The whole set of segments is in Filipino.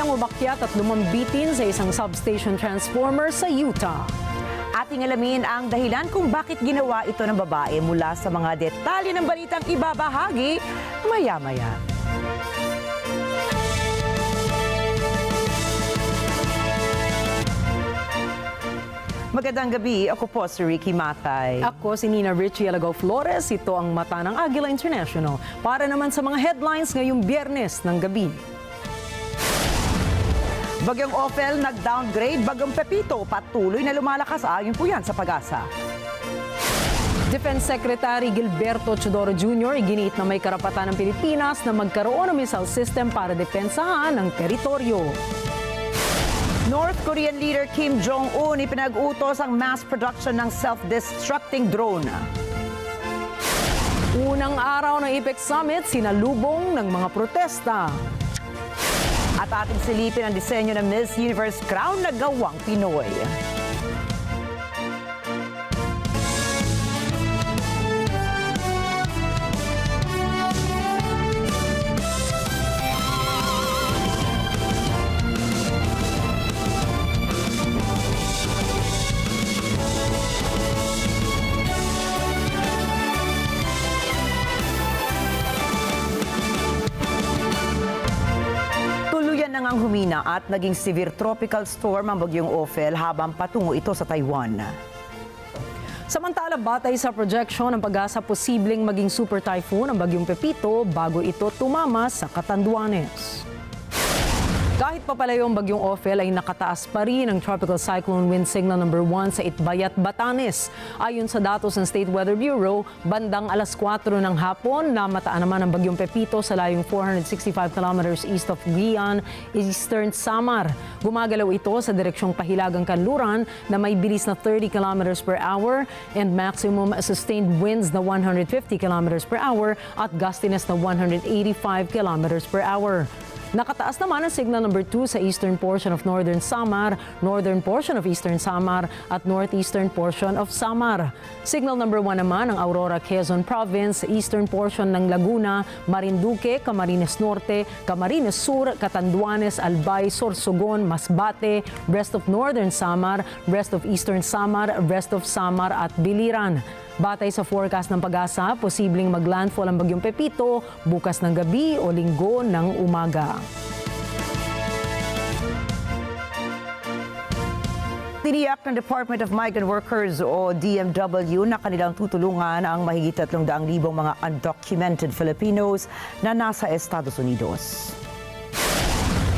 Babaeng umakyat at lumambitin sa isang substation transformer sa Utah. Ating alamin ang dahilan kung bakit ginawa ito ng babae mula sa mga detalye ng balitang ibabahagi maya-maya. Magandang gabi, ako po si Ricky Matay. Ako si Nina Richie Alagaw Flores, ito ang mata ng Agila International para naman sa mga headlines ngayong Biyernes ng gabi. Bagyong Ophel nag-downgrade, Bagyong Pepito patuloy na lumalakas ayon po yan sa Pag-asa. Defense Secretary Gilberto Chodoro Jr. iginiit na may karapatan ng Pilipinas na magkaroon ng missile system para depensahan ang teritoryo. North Korean leader Kim Jong-un ipinag-utos ang mass production ng self-destructing drone. Unang araw ng IPEC Summit, sinalubong ng mga protesta. At ating silipin ang disenyo ng Miss Universe crown na gawang Pinoy. Ang humina at naging severe tropical storm ang Bagyong Ophel habang patungo ito sa Taiwan. Samantala, batay sa projection ng Pag-asa, posibleng maging super typhoon ang Bagyong Pepito bago ito tumama sa Catanduanes. Kahit papalayo ang Bagyong Ophel ay nakataas pa rin ang Tropical Cyclone Wind Signal number 1 sa Itbayat, Batanes. Ayon sa datos ng State Weather Bureau, bandang alas 4 ng hapon, namataan naman ang Bagyong Pepito sa layong 465 kilometers east of Guian, Eastern Samar. Gumagalaw ito sa direksyong Pahilagang Kanluran na may bilis na 30 kilometers per hour and maximum sustained winds na 150 kilometers per hour at gustiness na 185 kilometers per hour. Nakataas naman ang signal number 2 sa eastern portion of Northern Samar, northern portion of Eastern Samar at northeastern portion of Samar. Signal number 1 naman ang Aurora, Quezon Province, eastern portion ng Laguna, Marinduque, Camarines Norte, Camarines Sur, Catanduanes, Albay, Sorsogon, Masbate, rest of Northern Samar, rest of Eastern Samar, rest of Samar at Biliran. Batay sa forecast ng Pag-asa, posibleng maglandfall ang Bagyong Pepito bukas ng gabi o linggo ng umaga. Tiniyak ng Department of Migrant Workers o DMW na kanilang tutulungan ang mahigit 300,000 mga undocumented Filipinos na nasa Estados Unidos.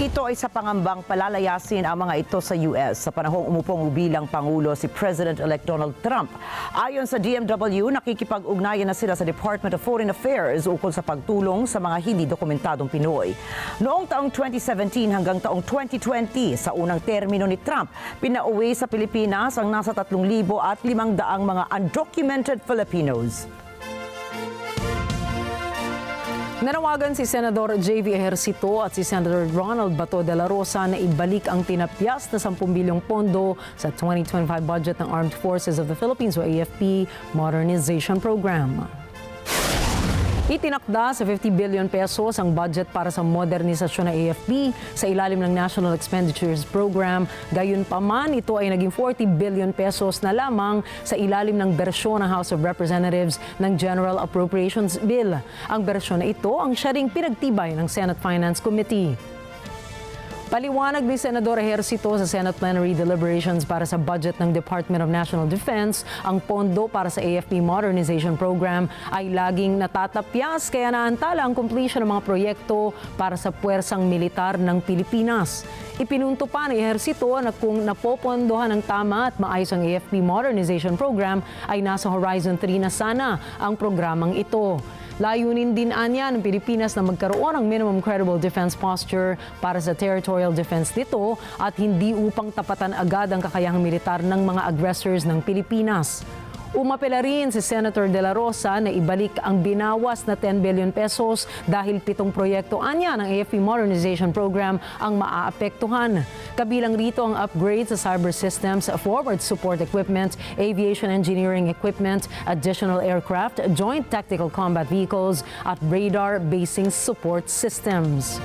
Ito ay sa pangambang palalayasin ang mga ito sa US sa panahong umupong bilang Pangulo si President-elect Donald Trump. Ayon sa DMW, nakikipag-ugnayan na sila sa Department of Foreign Affairs ukol sa pagtulong sa mga hindi dokumentadong Pinoy. Noong taong 2017 hanggang taong 2020, sa unang termino ni Trump, pinauwi sa Pilipinas ang nasa 3,500 mga undocumented Filipinos. Nanawagan si Senador J.V. Ejercito at si Senator Ronald Bato de la Rosa na ibalik ang tinapyas na 10 bilyong pondo sa 2025 budget ng Armed Forces of the Philippines o AFP Modernization Program. Itinakda sa 50 billion pesos ang budget para sa modernisasyon ng AFP sa ilalim ng National Expenditures Program. Gayunpaman, ito ay naging 40 billion pesos na lamang sa ilalim ng bersyon ng House of Representatives ng General Appropriations Bill. Ang bersyon na ito ang siya ring pinagtibay ng Senate Finance Committee. Paliwanag ni Senador Ejercito sa Senate Plenary Deliberations para sa budget ng Department of National Defense, ang pondo para sa AFP Modernization Program ay laging natatapyas kaya naantala ang completion ng mga proyekto para sa puwersang militar ng Pilipinas. Ipinunto pa ni Ejercito na kung napopondohan ng tama at maayos ang AFP Modernization Program ay nasa Horizon 3 na sana ang programang ito. Layunin din anya ng Pilipinas na magkaroon ng minimum credible defense posture para sa territorial defense nito at hindi upang tapatan agad ang kakayahang militar ng mga aggressors ng Pilipinas. Umapela rin si Senator De La Rosa na ibalik ang binawas na 10 billion pesos dahil 7 proyekto anya ng AFP Modernization Program ang maaapektuhan. Kabilang rito ang upgrade sa cyber systems, forward support equipment, aviation engineering equipment, additional aircraft, joint tactical combat vehicles at radar basing support systems.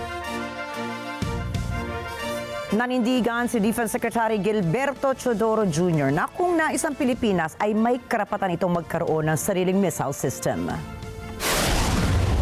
Nanindigan si Defense Secretary Gilberto Chodoro Jr. na kung naisang Pilipinas ay may karapatan itong magkaroon ng sariling missile system.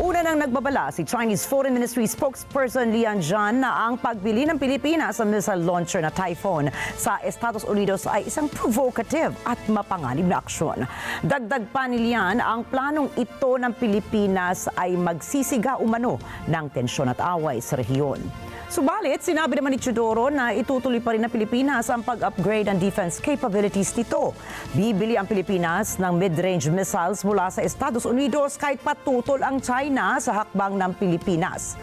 Una nang nagbabala si Chinese Foreign Ministry spokesperson Lian Zhan na ang pagbili ng Pilipinas sa missile launcher na Typhoon sa Estados Unidos ay isang provocative at mapanganib na aksyon. Dagdag pa ni Lian, ang planong ito ng Pilipinas ay magsisiga umano ng tensyon at away sa rehiyon. Subalit, sinabi naman ni Chodoro na itutuloy pa rin ng Pilipinas ang pag-upgrade ng defense capabilities nito. Bibili ang Pilipinas ng mid-range missiles mula sa Estados Unidos kahit patutol ang China sa hakbang ng Pilipinas.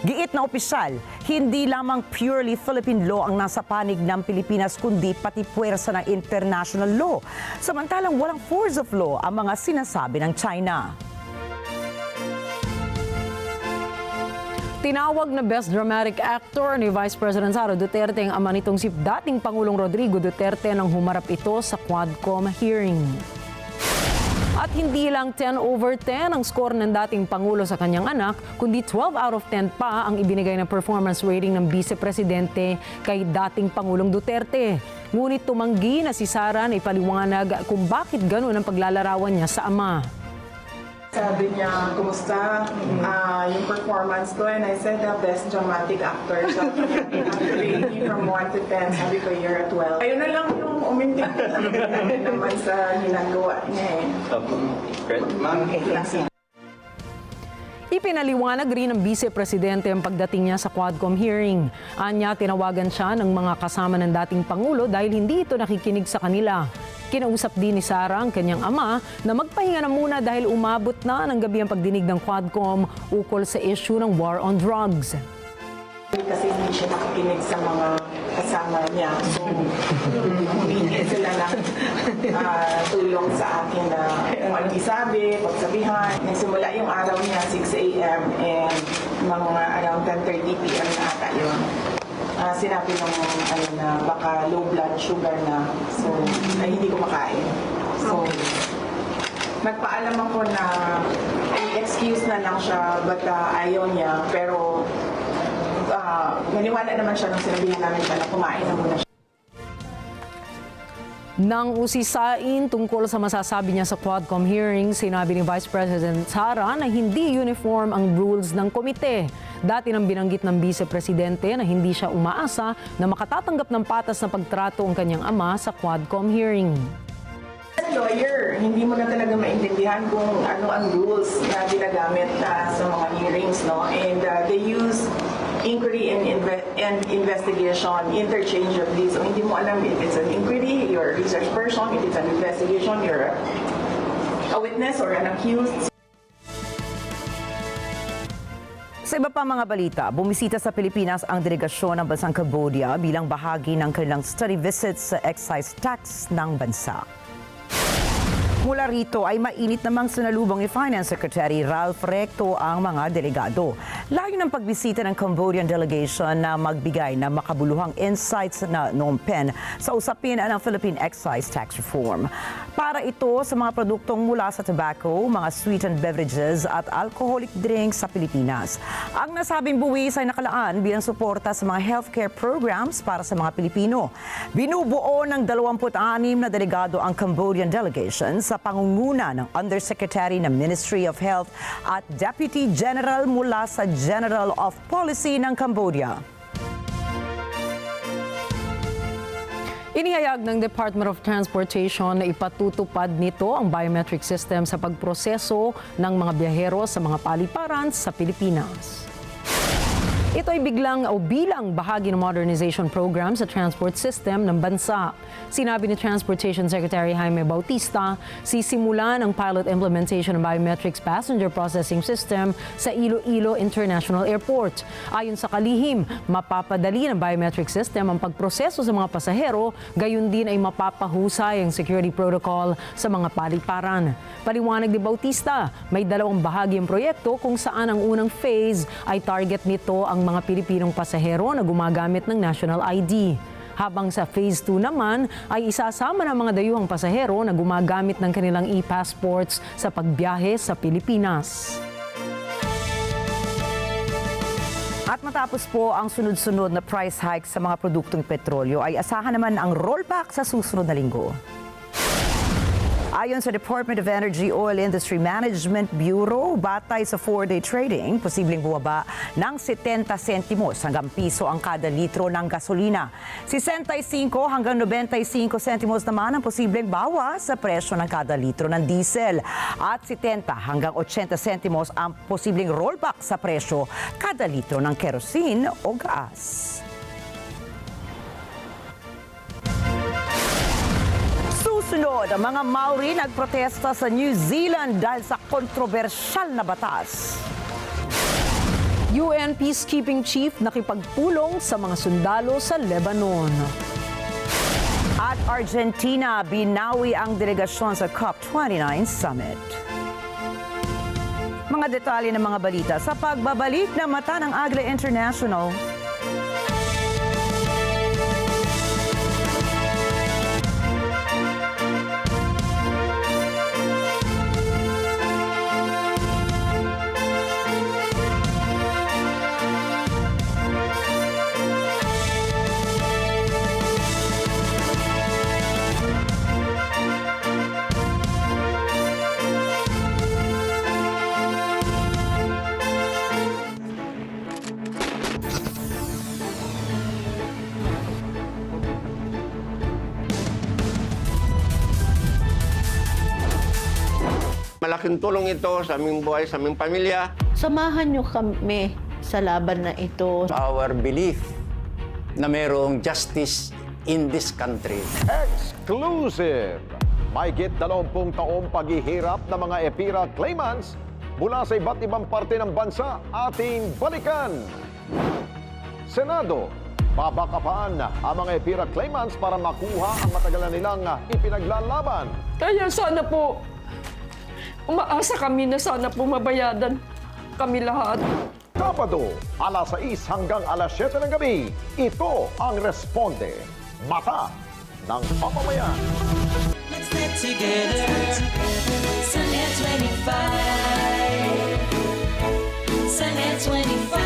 Giit na opisyal, hindi lamang purely Philippine law ang nasa panig ng Pilipinas kundi pati puwersa ng international law. Samantalang walang force of law ang mga sinasabi ng China. Tinawag na Best Dramatic Actor ni Vice President Sara Duterte ang ama nitong si dating Pangulong Rodrigo Duterte nang humarap ito sa Quadcom hearing. At hindi lang 10/10 ang score ng dating Pangulo sa kanyang anak, kundi 12 out of 10 pa ang ibinigay na performance rating ng Vice Presidente kay dating Pangulong Duterte. Ngunit tumanggi na si Sara na ipaliwanag kung bakit ganoon ang paglalarawan niya sa ama. Sabi niya, kumusta yung performance ko? And I said, best dramatic actor. Sabi niya, rating from 1 to 10. Sabi ko, you're a 12. Ayun na lang yung umintin naman sa ginagawa niya eh. Great. Ma'am, Ipinaliwanag rin ng Vice Presidente ang pagdating niya sa Quadcom hearing. Anya, tinawagan siya ng mga kasama ng dating Pangulo dahil hindi ito nakikinig sa kanila. Kinausap din ni Sara ang kanyang ama na magpahinga na muna dahil umabot na ng gabi ang pagdinig ng Quadcom ukol sa issue ng war on drugs. Kasi hindi siya nakikinig sa mga kasama niya. So, humingi sila ng tulong sa akin na kung anong isabi, pagsabihan. Nagsimula yung araw niya 6 a.m. and mga around 10:30 p.m. na ata yun. Sinabi nung na baka low blood sugar na. So, ay hindi ko makain. So, nagpaalam ako na excuse na lang siya but ayaw niya. Pero, naniwala naman siya nung sinabihan namin siya na kumain na muna siya. Nang usisain tungkol sa masasabi niya sa Quadcom hearing, sinabi ni Vice President Sara na hindi uniform ang rules ng komite. Dati nang binanggit ng Vice Presidente na hindi siya umaasa na makatatanggap ng patas na pagtrato ang kanyang ama sa Quadcom hearing. Lawyer, hindi mo na talaga maintindihan kung ano ang rules na ginagamit sa mga hearings, no? And they use inquiry and investigation interchangeably. So hindi mo alam if it's an inquiry, you're a research person, if it's an investigation, you're a witness or an accused. Sa iba pa mga balita, bumisita sa Pilipinas ang delegasyon ng bansang Cambodia bilang bahagi ng kanilang study visits sa excise tax ng bansa. Mula rito ay mainit namang sinalubong ni Finance Secretary Ralph Recto ang mga delegado. Layo ng pagbisita ng Cambodian delegation na magbigay ng makabuluhang insights na Phnom Penh sa usapin ng Philippine Excise Tax Reform. Para ito sa mga produktong mula sa tobacco, mga sweetened beverages at alcoholic drinks sa Pilipinas. Ang nasabing buwis ay nakalaan bilang suporta sa mga healthcare programs para sa mga Pilipino. Binubuo ng 26 na delegado ang Cambodian delegation sa pangunguna ng Undersecretary ng Ministry of Health at Deputy General mula sa General of Policy ng Cambodia. Inihayag ng Department of Transportation na ipatutupad nito ang biometric system sa pagproseso ng mga biyahero sa mga paliparan sa Pilipinas. Ito ay bilang bahagi ng modernization program sa transport system ng bansa. Sinabi ni Transportation Secretary Jaime Bautista, sisimulan ang pilot implementation ng biometrics passenger processing system sa Iloilo International Airport. Ayon sa kalihim, mapapadali ng biometric system ang pagproseso sa mga pasahero, gayon din ay mapapahusay ang security protocol sa mga paliparan. Paliwanag ni Bautista, may dalawang bahagi ang proyekto kung saan ang unang phase ay target nito ang mga Pilipinong pasahero na gumagamit ng national ID. Habang sa Phase 2 naman ay isasama ng mga dayuhang pasahero na gumagamit ng kanilang e-passports sa pagbiyahe sa Pilipinas. At matapos po ang sunod-sunod na price hike sa mga produktong petrolyo, ay asahan naman ang rollback sa susunod na linggo. Ayon sa Department of Energy Oil Industry Management Bureau, batay sa 4-day trading, posibleng bumaba ng 70 sentimos hanggang piso ang kada litro ng gasolina. 65 hanggang 95 sentimos naman ang posibleng bawas sa presyo ng kada litro ng diesel. At 70 hanggang 80 sentimos ang posibleng rollback sa presyo kada litro ng kerosene o gas. Susunod, ang mga Maori nagprotesta sa New Zealand dahil sa kontrobersyal na batas. UN Peacekeeping Chief nakipagpulong sa mga sundalo sa Lebanon. At Argentina, binawi ang delegasyon sa COP29 Summit. Mga detalye ng mga balita sa pagbabalik ng mata ng Agila International. Malaking tulong ito sa aming buhay, sa aming pamilya. Samahan niyo kami sa laban na ito. Our belief na mayroong justice in this country. Exclusive! Mahigit 20 taong paghihirap ng mga EPIRA claimants mula sa iba't ibang parte ng bansa ating balikan. Senado, babakapaan ang mga EPIRA claimants para makuha ang matagal na nilang ipinaglalaban. Kaya sana po, umaasa kami na sana po mabayadan kami lahat. Sabado, alas 6 hanggang alas 7 ng gabi, ito ang Responde, Mata ng Mamamayan. Let's get together, sa NET25, sa NET25.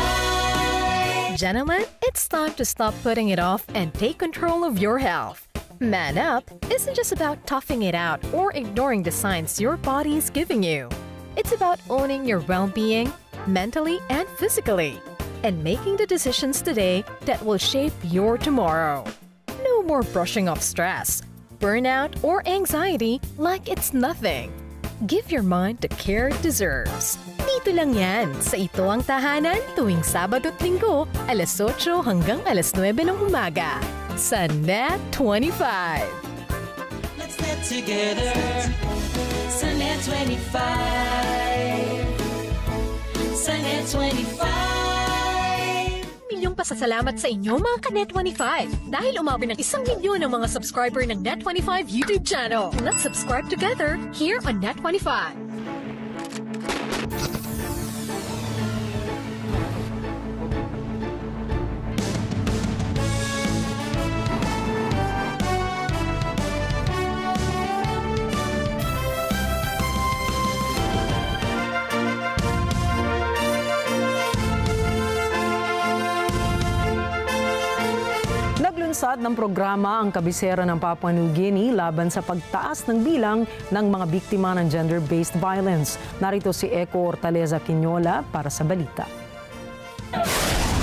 Gentlemen, it's time to stop putting it off and take control of your health. Man Up isn't just about toughing it out or ignoring the signs your body is giving you. It's about owning your well-being, mentally and physically, and making the decisions today that will shape your tomorrow. No more brushing off stress, burnout, or anxiety like it's nothing. Give your mind the care it deserves. Dito lang yan sa Ito Ang Tahanan tuwing Sabado at Linggo, alas 8 hanggang alas 9 ng umaga. Sa NET25. Let's get together, sa NET25, sa NET25. Milyong pasasalamat sa inyo mga ka-NET25 dahil umabot ng 1 milyon ang mga subscriber ng NET25 YouTube channel. Let's subscribe together here on NET25. Naglunsad ng programa ang kabisera ng Papua New Guinea laban sa pagtaas ng bilang ng mga biktima ng gender-based violence. Narito si Eco Hortaleza Quinola para sa balita.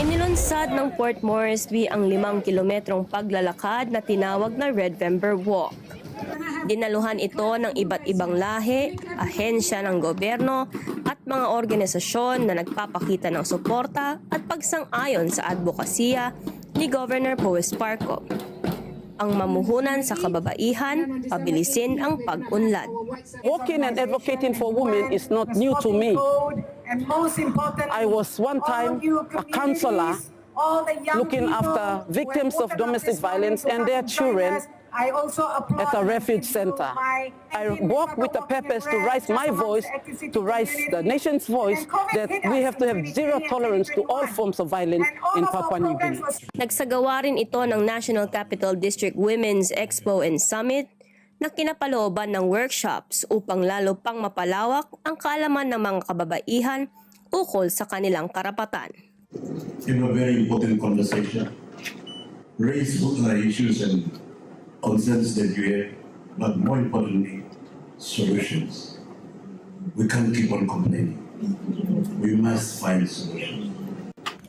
Inilunsad ng Port Moresby ang 5 kilometrong paglalakad na tinawag na Red November Walk. Dinaluhan ito ng iba't ibang lahi, ahensya ng gobyerno at mga organisasyon na nagpapakita ng suporta at pagsang-ayon sa advokasya ni Governor Powes Parco. Ang mamuhunan sa kababaihan, pabilisin ang pag-unlad. Walking and advocating for women is not new to me. I was one time a counselor looking after victims of domestic violence and their children at a refuge center. I work with the purpose to raise my voice, to raise the nation's voice, that we have to have zero tolerance to all forms of violence in Papua New Guinea. Nagsagawa rin ito ng National Capital District Women's Expo and Summit na kinapalooban ng workshops upang lalo pang mapalawak ang kaalaman ng mga kababaihan ukol sa kanilang karapatan. in a very important conversation. Raise issues and concerns that you have, but more importantly, solutions. We can't keep on complaining. We must find solutions.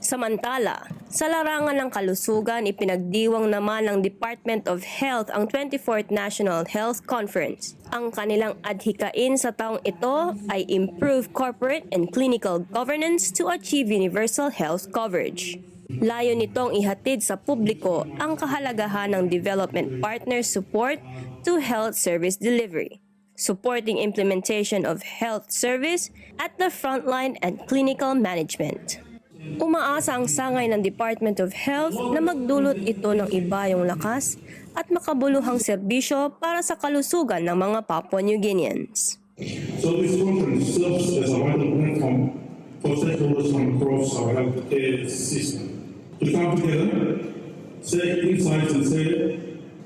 Samantala, sa larangan ng kalusugan, ipinagdiwang naman ng Department of Health ang 24th National Health Conference. Ang kanilang adhikain sa taong ito ay improve corporate and clinical governance to achieve universal health coverage. Layo nitong ihatid sa publiko ang kahalagahan ng development partner support to health service delivery, supporting implementation of health service at the frontline and clinical management. Umaasa ang sangay ng Department of Health na magdulot ito ng ibayong lakas at makabuluhang serbisyo para sa kalusugan ng mga Papua New Guineans. So this conference serves as a vital platform for stakeholders from across our healthcare system to come together, share insights and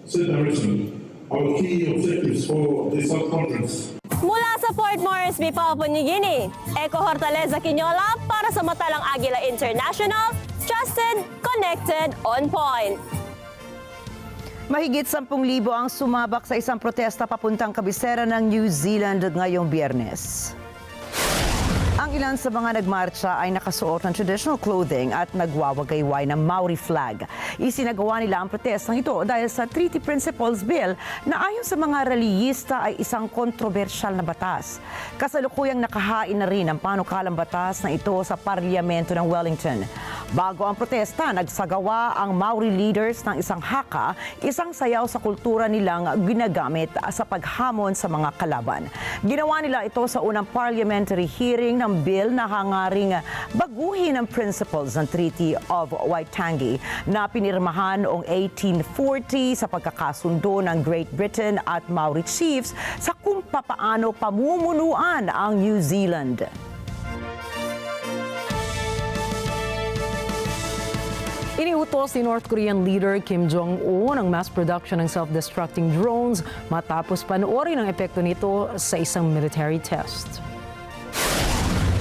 set direction. Our key objectives for this conference. Mula sa Port Moresby, Papua New Guinea, Eco Hortaleza Quinola para sa Matalang Agila International, trusted, connected, on point. Mahigit 10,000 ang sumabak sa isang protesta papuntang kabisera ng New Zealand ngayong Biyernes. Ang ilan sa mga nagmarcha ay nakasuot ng traditional clothing at nagwawagayway ng Maori flag. Isinagawa nila ang protestang ito dahil sa Treaty Principles Bill na ayon sa mga reliyista ay isang kontrobersyal na batas. Kasalukuyang nakahain na rin ang panukalang batas na ito sa Parlamento ng Wellington. Bago ang protesta, nagsagawa ang Maori leaders ng isang haka, isang sayaw sa kultura nilang ginagamit sa paghamon sa mga kalaban. Ginawa nila ito sa unang parliamentary hearing ng bill na hangaring baguhin ang principles ng Treaty of Waitangi na pinirmahan noong 1840 sa pagkakasundo ng Great Britain at Maori chiefs sa kung papaano pamumunuan ang New Zealand. Iniutos ni North Korean leader Kim Jong-un ang mass production ng self-destructing drones matapos panoorin ang epekto nito sa isang military test.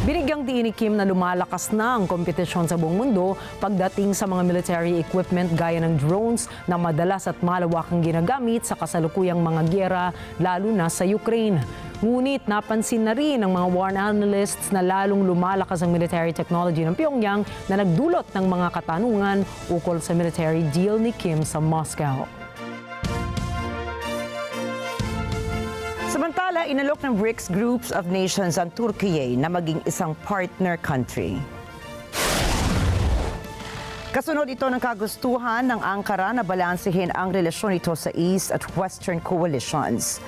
Binigyang diin ni Kim na lumalakas na ang kompetisyon sa buong mundo pagdating sa mga military equipment gaya ng drones na madalas at malawakang ginagamit sa kasalukuyang mga gyera lalo na sa Ukraine. Ngunit napansin na rin ng mga war analysts na lalong lumalakas ang military technology ng Pyongyang na nagdulot ng mga katanungan ukol sa military deal ni Kim sa Moscow. Samantala, inalok ng BRICS groups of nations ang Turkey na maging isang partner country. Kasunod ito ng kagustuhan ng Ankara na balansehin ang relasyon nito sa East at Western coalitions.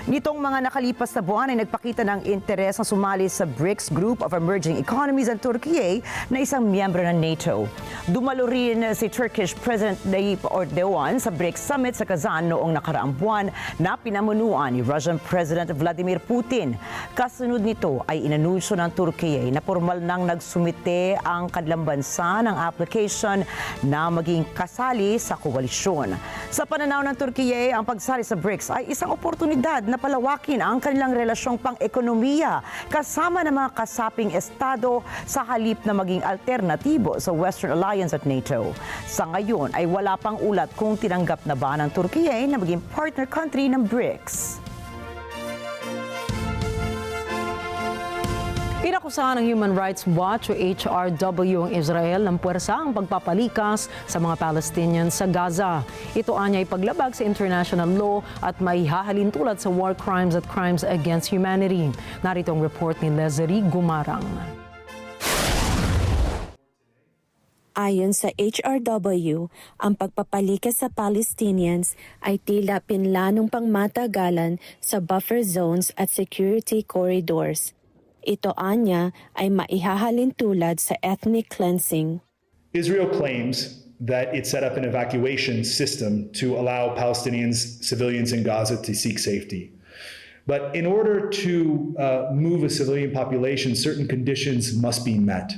Nitong mga nakalipas na buwan ay nagpakita ng interes na sumali sa BRICS Group of Emerging Economies ang Turkey na isang miyembro ng NATO. Dumalo rin si Turkish President Tayyip Erdogan sa BRICS Summit sa Kazan noong nakaraang buwan na pinamunuan ni Russian President Vladimir Putin. Kasunod nito ay inanunsyo ng Turkey na formal nang nagsumite ang kanilang bansa ng application na maging kasali sa koalisyon. Sa pananaw ng Turkey, ang pagsali sa BRICS ay isang oportunidad na palawakin ang kanilang relasyong pang-ekonomiya kasama ng mga kasaping estado sa halip na maging alternatibo sa Western Alliance at NATO. Sa ngayon ay wala pang ulat kung tinanggap na ba ng Turkey na maging partner country ng BRICS. Pinakusahan ng Human Rights Watch o HRW ang Israel ng puwersa ang pagpapalikas sa mga Palestinians sa Gaza. Ito anya ay paglabag sa international law at maihahalin tulad sa war crimes at crimes against humanity. Narito ang report ni Leslie Gumarang. Ayon sa HRW, ang pagpapalikas sa Palestinians ay tila pinlanong pangmatagalan sa buffer zones at security corridors. Ito anya ay maihahalin tulad sa ethnic cleansing. Israel claims that it set up an evacuation system to allow Palestinians, civilians in Gaza to seek safety. But in order to move a civilian population, certain conditions must be met.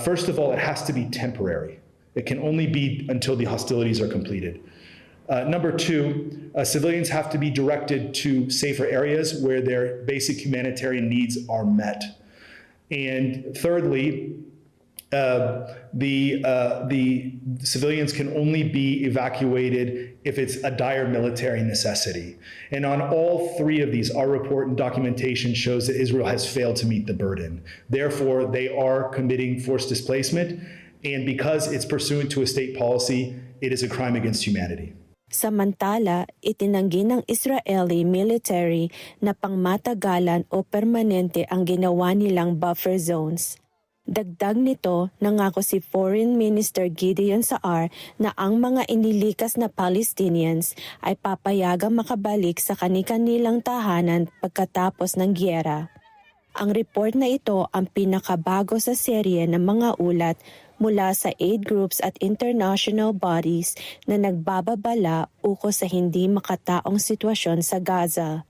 First of all, it has to be temporary. It can only be until the hostilities are completed. Number two, civilians have to be directed to safer areas where their basic humanitarian needs are met. And thirdly, the civilians can only be evacuated if it's a dire military necessity. And on all three of these, our report and documentation shows that Israel has failed to meet the burden. Therefore, they are committing forced displacement, and because it's pursuant to a state policy, it is a crime against humanity. Samantala, itinanggi ng Israeli military na pangmatagalan o permanente ang ginawa nilang buffer zones. Dagdag nito, nangako si Foreign Minister Gideon Saar na ang mga inilikas na Palestinians ay papayagang makabalik sa kani-kanilang tahanan pagkatapos ng giyera. Ang report na ito ang pinakabago sa serye ng mga ulat mula sa aid groups at international bodies na nagbababala ukol sa hindi makataong sitwasyon sa Gaza.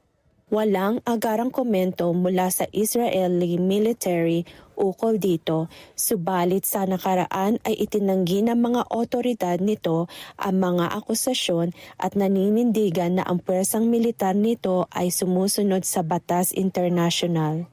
Walang agarang komento mula sa Israeli military ukol dito, subalit sa nakaraan ay itinanggi ng mga otoridad nito ang mga akusasyon at naninindigan na ang pwersang militar nito ay sumusunod sa batas international.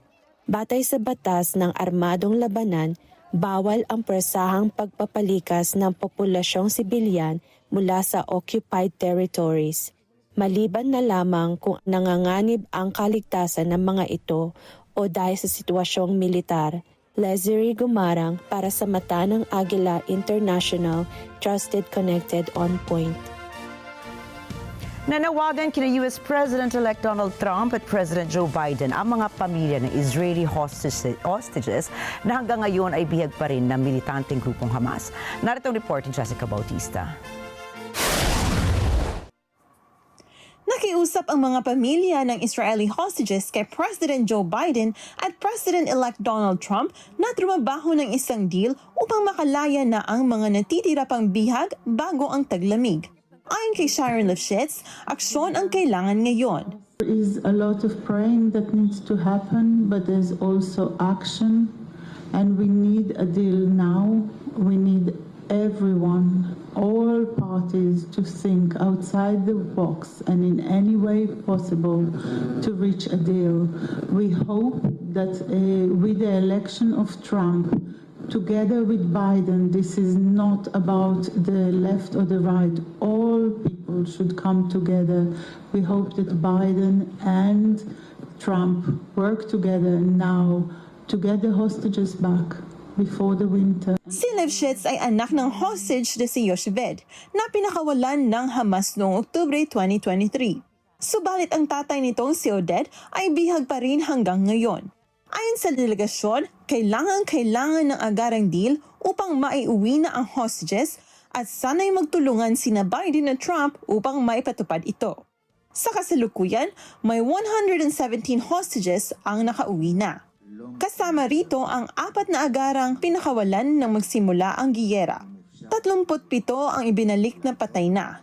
Batay sa batas ng armadong labanan, bawal ang pwersahang pagpapalikas ng populasyong sibilyan mula sa occupied territories. Maliban na lamang kung nanganganib ang kaligtasan ng mga ito o dahil sa sitwasyong militar. Leslie Gumarang para sa mata ng Agila International, Trusted, Connected, On Point. Nanawagan kina US President-elect Donald Trump at President Joe Biden ang mga pamilya ng Israeli hostages na hanggang ngayon ay bihag pa rin ng militanteng grupong Hamas. Narito ang report ni Jessica Bautista. Nakiusap ang mga pamilya ng Israeli hostages kay President Joe Biden at President-elect Donald Trump na trumabaho ng isang deal upang makalaya na ang mga natitira pang bihag bago ang taglamig. Ayon kay Sharon Lifshitz, aksyon ang kailangan ngayon. There is a lot of praying that needs to happen, but there's also action, and we need a deal now. We need everyone, all parties, to think outside the box and in any way possible to reach a deal. We hope that with the election of Trump, together with Biden, this is not about the left or the right. All people should come together. We hope that Biden and Trump work together now to get the hostages back before the winter. Si Lifshitz ay anak ng hostage na si Yosheved na pinakawalan ng Hamas noong Oktubre 2023. Subalit ang tatay nitong si Oded ay bihag pa rin hanggang ngayon. Ayon sa delegasyon, kailangan ng agarang deal upang maiuwi na ang hostages at sana'y magtulungan sina Biden at Trump upang maipatupad ito. Sa kasalukuyan, may 117 hostages ang nakauwi na. Kasama rito ang 4 na agarang pinakawalan nang magsimula ang giyera. 37 ang ibinalik na patay na.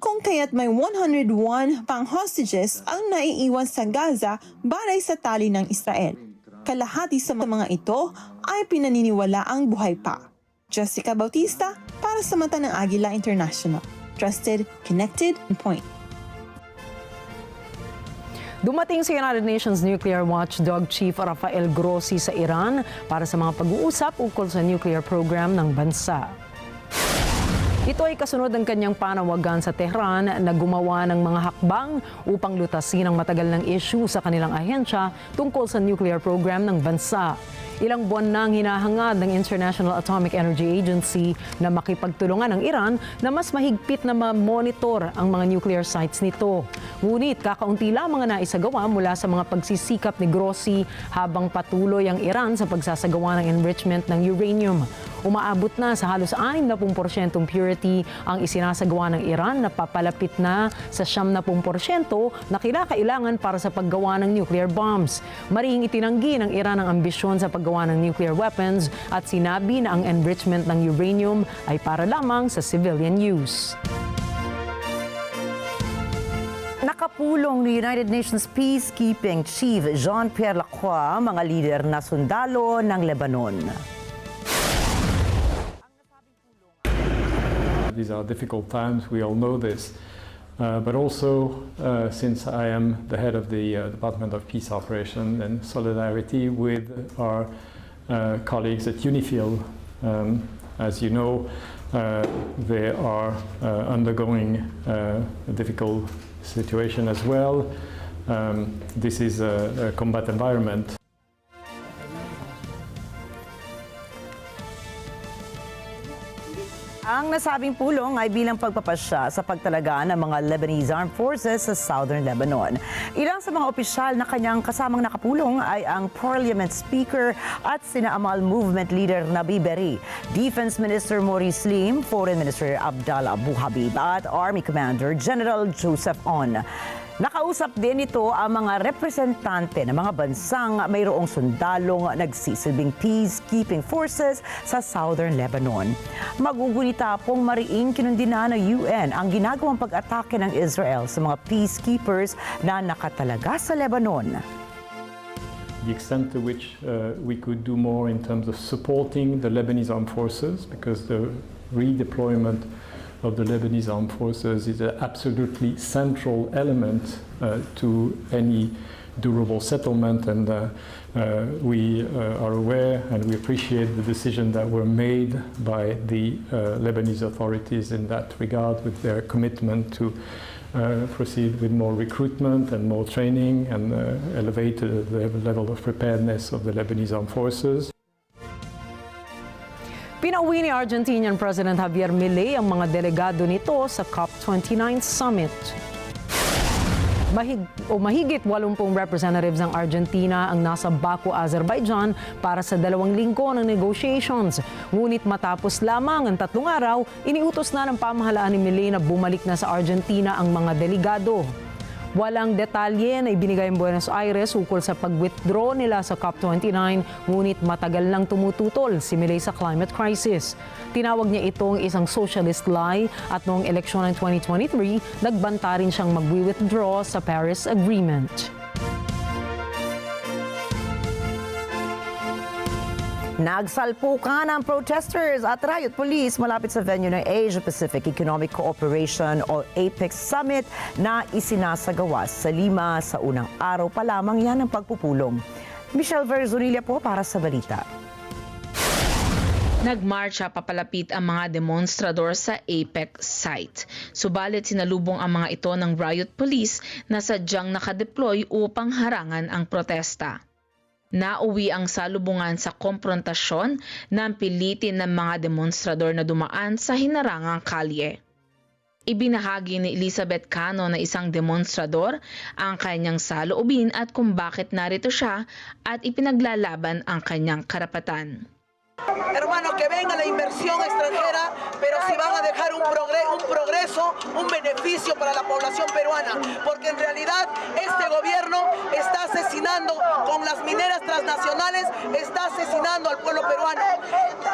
Kung kaya't may 101 pang hostages ang naiiwan sa Gaza batay sa tali ng Israel. Kalahati sa mga ito ay pinaniniwalaang buhay pa. Jessica Bautista para sa mata ng Agila International. Trusted, Connected, On Point. Dumating si United Nations Nuclear Watchdog Chief Rafael Grossi sa Iran para sa mga pag-uusap ukol sa nuclear program ng bansa. Ito ay kasunod ng kanyang panawagan sa Tehran na gumawa ng mga hakbang upang lutasin ang matagal ng issue sa kanilang ahensya tungkol sa nuclear program ng bansa. Ilang buwan nang hinahangad ng International Atomic Energy Agency na makipagtulungan ng Iran na mas mahigpit na ma-monitor ang mga nuclear sites nito. Ngunit kakaunti lamang ang naisagawa mula sa mga pagsisikap ni Grossi habang patuloy ang Iran sa pagsasagawa ng enrichment ng uranium. Umaabot na sa halos 60% purity ang isinasagawa ng Iran na papalapit na sa 70% na kinakailangan para sa paggawa ng nuclear bombs. Marihing itinanggi ng Iran ang ambisyon sa paggawa ng nuclear weapons at sinabi na ang enrichment ng uranium ay para lamang sa civilian use. Nakapulong ni United Nations Peacekeeping Chief Jean-Pierre Lacroix mga lider na sundalo ng Lebanon. These are difficult times, we all know this. But also, since I am the head of the Department of Peace Operations and Solidarity with our colleagues at UNIFIL, As you know, they are undergoing a difficult situation as well. This is a combat environment. Ang nasabing pulong ay bilang pagpapasya sa pagtalaga ng mga Lebanese Armed Forces sa Southern Lebanon. Ilang sa mga opisyal na kanyang kasamang nakapulong ay ang Parliament Speaker at sina Amal Movement Leader Nabi Berri, Defense Minister Maurice Lim, Foreign Minister Abdallah Abu Habib at Army Commander General Joseph On. Nakausap din ito ang mga representante ng mga bansang mayroong sundalong nagsisilbing peacekeeping forces sa Southern Lebanon. Magugunita pong mariing kinundina ng UN ang ginagawang pag-atake ng Israel sa mga peacekeepers na nakatalaga sa Lebanon. The extent to which we could do more in terms of supporting the Lebanese armed forces, because the redeployment of the Lebanese armed forces is an absolutely central element to any durable settlement, and we are aware and we appreciate the decision that were made by the Lebanese authorities in that regard, with their commitment to proceed with more recruitment and more training and elevate the level of preparedness of the Lebanese armed forces. Pinauwi ni Argentinian President Javier Milei ang mga delegado nito sa COP29 Summit. Mahigit 80 representatives ng Argentina ang nasa Baku, Azerbaijan para sa 2 linggo ng negotiations. Ngunit matapos lamang ang 3 araw, iniutos na ng pamahalaan ni Milei na bumalik na sa Argentina ang mga delegado. Walang detalye na ibinigay ng Buenos Aires ukol sa pag-withdraw nila sa COP29, ngunit matagal nang tumututol si Milei sa climate crisis. Tinawag niya itong isang socialist lie at noong eleksyon ng 2023, nagbanta rin siyang mag-withdraw sa Paris Agreement. Nagsalpukan ang protesters at riot police malapit sa venue ng Asia-Pacific Economic Cooperation o APEC Summit na isinasagawa sa Lima. Sa unang araw pa lamang yan ang pagpupulong. Michelle Verzonilla po para sa balita. Nagmarcha papalapit ang mga demonstrador sa APEC site. Subalit sinalubong ang mga ito ng riot police na sadyang nakadeploy upang harangan ang protesta. Nauwi ang salubungan sa komprontasyon ng pilitin ng mga demonstrador na dumaan sa hinarangang kalye. Ibinahagi ni Elizabeth Cano na isang demonstrador ang kanyang saloobin at kung bakit narito siya at ipinaglalaban ang kanyang karapatan. Hermano, que venga la inversión extranjera, pero si van a dejar un progreso, un beneficio para la población peruana, porque en realidad este gobierno está asesinando con las mineras transnacionales, está asesinando al pueblo peruano,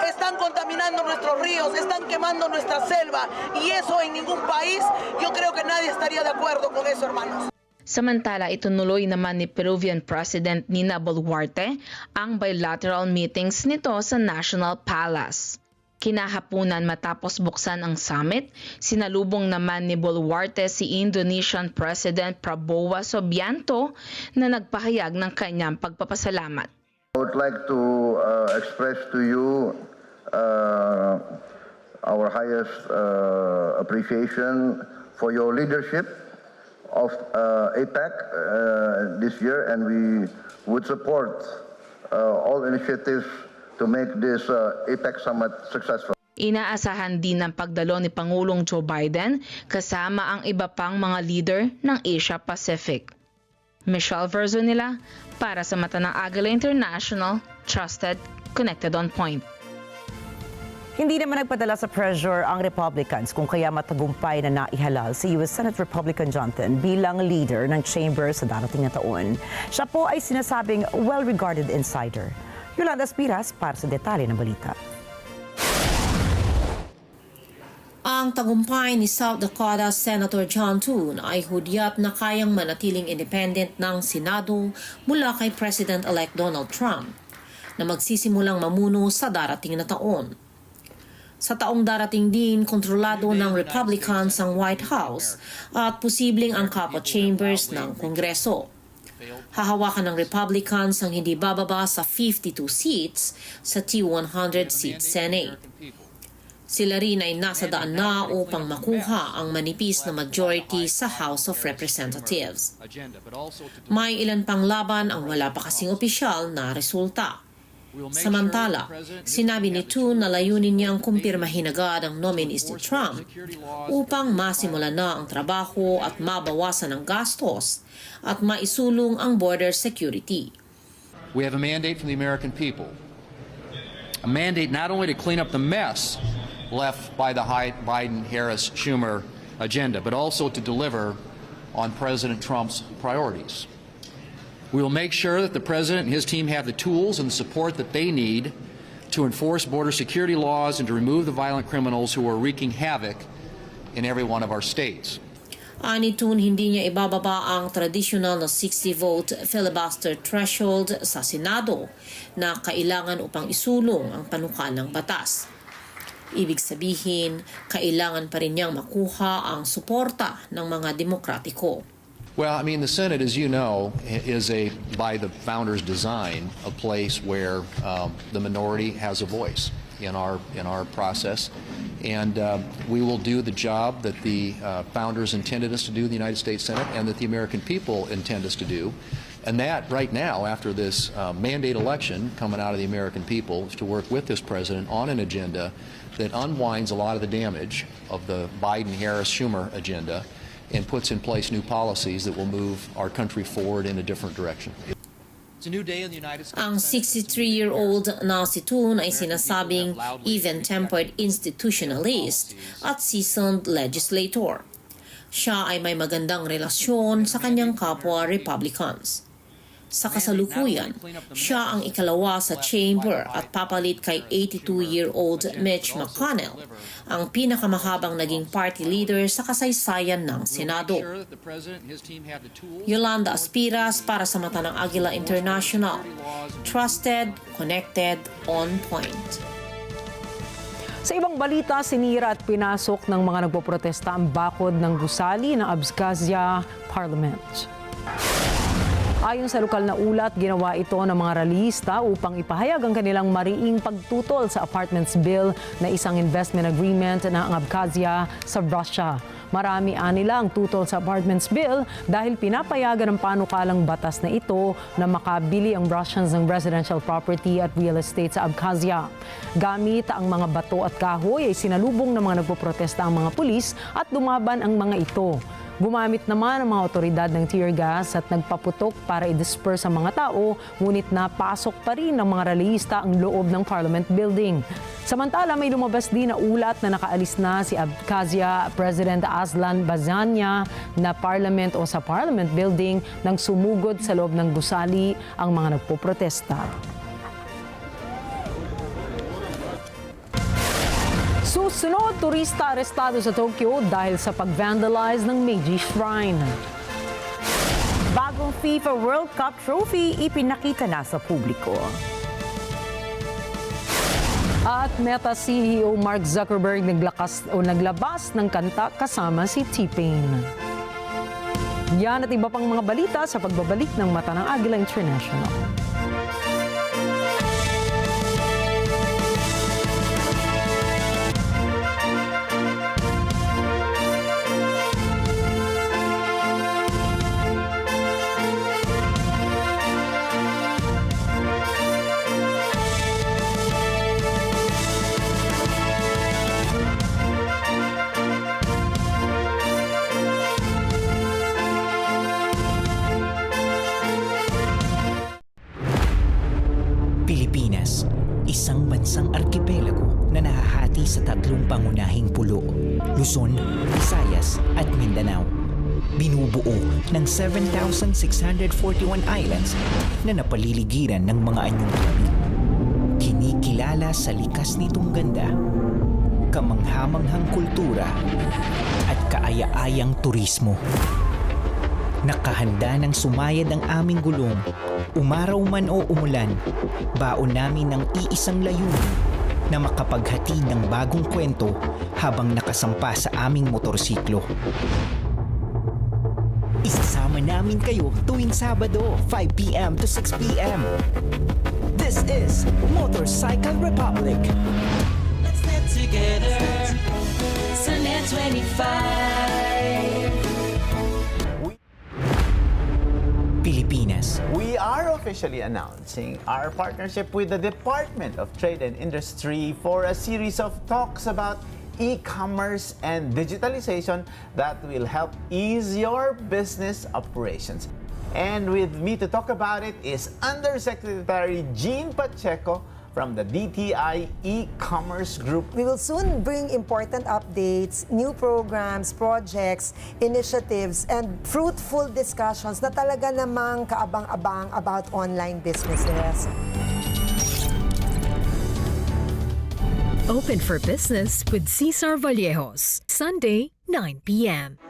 están contaminando nuestros ríos, están quemando nuestra selva, y eso en ningún país, yo creo que nadie estaría de acuerdo con eso, hermanos. Samantala, itunuloy naman ni Peruvian President Nina Boluarte ang bilateral meetings nito sa National Palace. Kinahapunan matapos buksan ang summit, sinalubong naman ni Boluarte si Indonesian President Prabowo Subianto na nagpahayag ng kanyang pagpapasalamat. I would like to express to you our highest appreciation for your leadership of APEC this year, and we would support all initiatives to make this APEC summit successful. Inaasahan din ang pagdalo ni Pangulong Joe Biden kasama ang iba pang mga leader ng Asia Pacific. Michelle Verzonilla para sa mata ng Agila International, trusted, connected on point. Hindi naman nagpadala sa pressure ang Republicans kung kaya matagumpay na naihalal si US Senate Republican Johnson bilang leader ng chamber sa darating na taon. Siya po ay sinasabing well-regarded insider. Yolanda Spiras para sa detalye ng balita. Ang tagumpay ni South Dakota Senator John Thune ay hudyat na kayang manatiling independent ng Senado mula kay President-elect Donald Trump na magsisimulang mamuno sa darating na taon. Sa taong darating din, kontrolado ng Republicans ang White House at posibleng ang couple chambers ng Kongreso. Hahawakan ng Republicans ang hindi bababa sa 52 seats sa T100 seat Senate. Sila rin ay nasa daan na upang makuha ang manipis na majority sa House of Representatives. May ilan pang laban ang wala pa kasing opisyal na resulta. Samantala, sinabi ni Tu na layunin niyang kumpirmahin agad ang nominees ni Trump upang masimulan na ang trabaho at mabawasan ang gastos at maisulong ang border security. We have a mandate from the American people. A mandate not only to clean up the mess left by the Biden-Harris-Schumer agenda, but also to deliver on President Trump's priorities. We will make sure that the President and his team have the tools and the support that they need to enforce border security laws and to remove the violent criminals who are wreaking havoc in every one of our states. Ani Tun, hindi niya ibababa ang traditional na 60-vote filibuster threshold sa Senado na kailangan upang isulong ang panukalang batas. Ibig sabihin, kailangan pa rin niyang makuha ang suporta ng mga demokratiko. Well, I mean, the Senate, as you know, is by the founders' design, a place where the minority has a voice in our process, and we will do the job that the founders intended us to do in the United States Senate, and that the American people intend us to do. And that, right now, after this mandate election coming out of the American people, is to work with this president on an agenda that unwinds a lot of the damage of the Biden-Harris-Schumer agenda and puts in place new policies that will move our country forward in a different direction. Ang 63-year-old na si Tun ay sinasabing even-tempered institutionalist at seasoned legislator. Siya ay may magandang relasyon sa kanyang kapwa Republicans. Sa kasalukuyan, siya ang ikalawa sa chamber at papalit kay 82-year-old Mitch McConnell, ang pinakamahabang naging party leader sa kasaysayan ng Senado. Yolanda Aspiras para sa mata ng Agila International. Trusted, connected, on point. Sa ibang balita, sinira at pinasok ng mga nagpoprotesta ang bakod ng gusali ng Abkhazia Parliament. Ayon sa lokal na ulat, ginawa ito ng mga rallyista upang ipahayag ang kanilang mariing pagtutol sa Apartments Bill na isang investment agreement ng Abkhazia sa Russia. Marami nila ang tutol sa Apartments Bill dahil pinapayagan ng panukalang batas na ito na makabili ang Russians ng residential property at real estate sa Abkhazia. Gamit ang mga bato at kahoy ay sinalubong ng mga nagpoprotesta ang mga pulis at dumaban ang mga ito. Gumamit naman ang mga otoridad ng tear gas at nagpaputok para i-disperse ang mga tao, ngunit napasok pa rin ng mga rallyista ang loob ng Parliament Building. Samantala, may lumabas din na ulat na nakaalis na si Abkhazia President Aslan Bazania na Parliament o sa Parliament Building nang sumugod sa loob ng gusali ang mga nagpoprotesta. Susunod, turista arestado sa Tokyo dahil sa pag-vandalize ng Meiji Shrine. Bagong FIFA World Cup trophy ipinakita na sa publiko. At Meta CEO Mark Zuckerberg naglabas ng kanta kasama si T-Pain. Yan at iba pang mga balita sa pagbabalik ng Mata ng Agila International. Pilipinas, isang bansang arkipelago na nahahati sa tatlong pangunahing pulo, Luzon, Visayas at Mindanao. Binubuo ng 7,641 islands na napaliligiran ng mga anyong tubig. Kinikilala sa likas nitong ganda, kamanghamanghang kultura at kaaya-ayang turismo. Nakahanda ng sumayad ang aming gulong, umaraw man o umulan, baon namin ng iisang layunin na makapaghatid ng bagong kwento habang nakasampa sa aming motorsiklo. Isasama Kasama namin kayo tuwing Sabado, 5 p.m. to 6 p.m. This is Motorcycle Republic. Let's get together. Sa NET25. Pilipinas. We are officially announcing our partnership with the Department of Trade and Industry for a series of talks about e-commerce and digitalization that will help ease your business operations. And with me to talk about it is Undersecretary Jean Pacheco from the DTI e-commerce group. We will soon bring important updates, new programs, projects, initiatives, and fruitful discussions na talaga namang kaabang-abang about online businesses. Open for Business with Cesar Vallejos, Sunday, 9 p.m.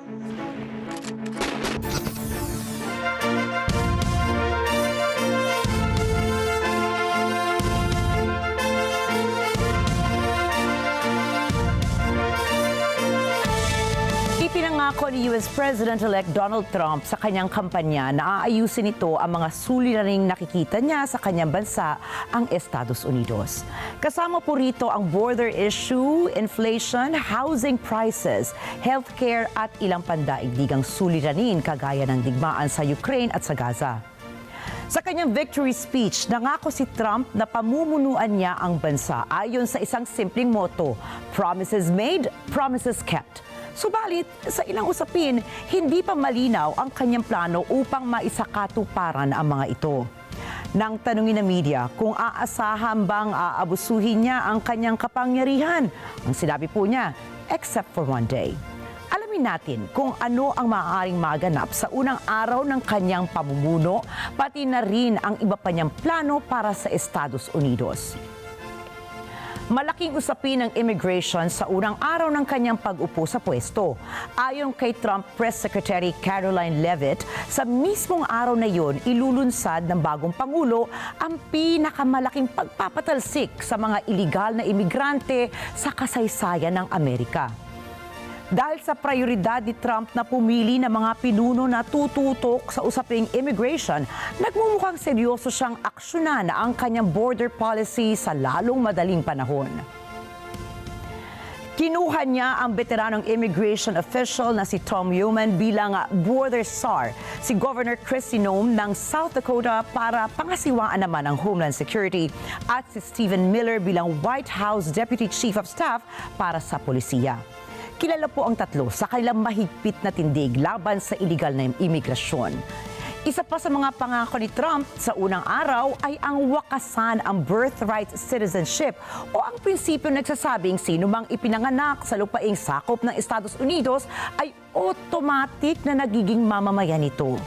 Ipinangako ni US President-elect Donald Trump sa kanyang kampanya na aayusin ito ang mga suliraning nakikita niya sa kanyang bansa, ang Estados Unidos. Kasama po rito ang border issue, inflation, housing prices, healthcare at ilang pandaigdigang suliranin kagaya ng digmaan sa Ukraine at sa Gaza. Sa kanyang victory speech, nangako si Trump na pamumunuan niya ang bansa ayon sa isang simpleng motto, promises made, promises kept. Subalit, sa ilang usapin, hindi pa malinaw ang kanyang plano upang maisakatuparan ang mga ito. Nang tanungin ng media kung aasahan bang aabusuhin niya ang kanyang kapangyarihan, ang sinabi po niya, except for one day. Alamin natin kung ano ang maaaring maganap sa unang araw ng kanyang pamumuno, pati na rin ang iba pa niyang plano para sa Estados Unidos. Malaking usapin ng immigration sa unang araw ng kanyang pag-upo sa pwesto. Ayon kay Trump Press Secretary Caroline Leavitt, sa mismong araw na iyon, ilulunsad ng bagong Pangulo ang pinakamalaking pagpapatalsik sa mga iligal na imigrante sa kasaysayan ng Amerika. Dahil sa prioridad ni Trump na pumili ng mga pinuno na tututok sa usaping immigration, nagmumukhang seryoso siyang aksyonan ang kanyang border policy sa lalong madaling panahon. Kinuha niya ang veteranong immigration official na si Tom Human bilang border czar, si Governor Kristi Noem ng South Dakota para pangasiwaan naman ang Homeland Security at si Stephen Miller bilang White House Deputy Chief of Staff para sa polisiya. Kilala po ang tatlo sa kanilang mahigpit na tindig laban sa iligal na imigrasyon. Isa pa sa mga pangako ni Trump sa unang araw ay ang wakasan ang birthright citizenship o ang prinsipyo nagsasabing sino mang ipinanganak sa lupaing sakop ng Estados Unidos ay automatic na nagiging mamamayan nito.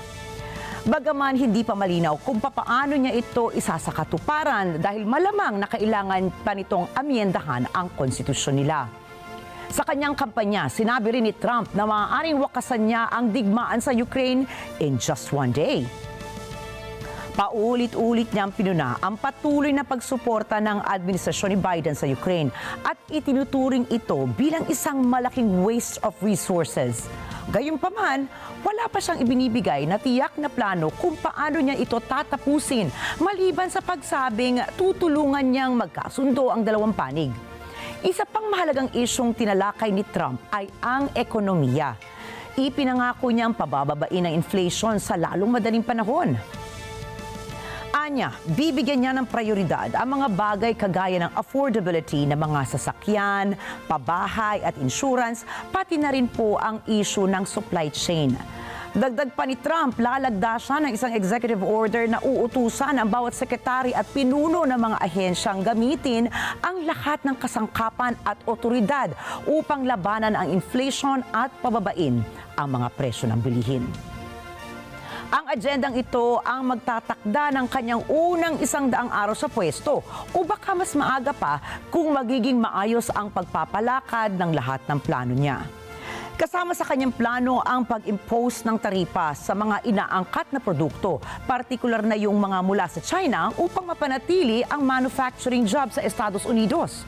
Bagaman hindi pa malinaw kung papaano niya ito isasakatuparan dahil malamang na kailangan pa nitong amyendahan ang konstitusyon nila. Sa kanyang kampanya, sinabi rin ni Trump na maaaring wakasan niya ang digmaan sa Ukraine in just one day. Paulit-ulit niyang pinuna ang patuloy na pagsuporta ng administrasyon ni Biden sa Ukraine at itinuturing ito bilang isang malaking waste of resources. Gayunpaman, wala pa siyang ibinibigay na tiyak na plano kung paano niya ito tatapusin maliban sa pagsabing tutulungan niyang magkasundo ang dalawang panig. Isa pang mahalagang isyong tinalakay ni Trump ay ang ekonomiya. Ipinangako niyang pabababain ang inflation sa lalong madaling panahon. Anya, bibigyan niya ng prioridad ang mga bagay kagaya ng affordability ng mga sasakyan, pabahay at insurance, pati na rin po ang issue ng supply chain. Dagdag pa ni Trump, lalagda siya ng isang executive order na uutusan ang bawat sekretary at pinuno ng mga ahensyang gamitin ang lahat ng kasangkapan at otoridad upang labanan ang inflation at pababain ang mga presyo ng bilihin. Ang agendang ito ang magtatakda ng kanyang unang 100 araw sa pwesto o baka mas maaga pa kung magiging maayos ang pagpapalakad ng lahat ng plano niya. Kasama sa kanyang plano ang pag-impose ng taripa sa mga inaangkat na produkto, partikular na yung mga mula sa China upang mapanatili ang manufacturing job sa Estados Unidos.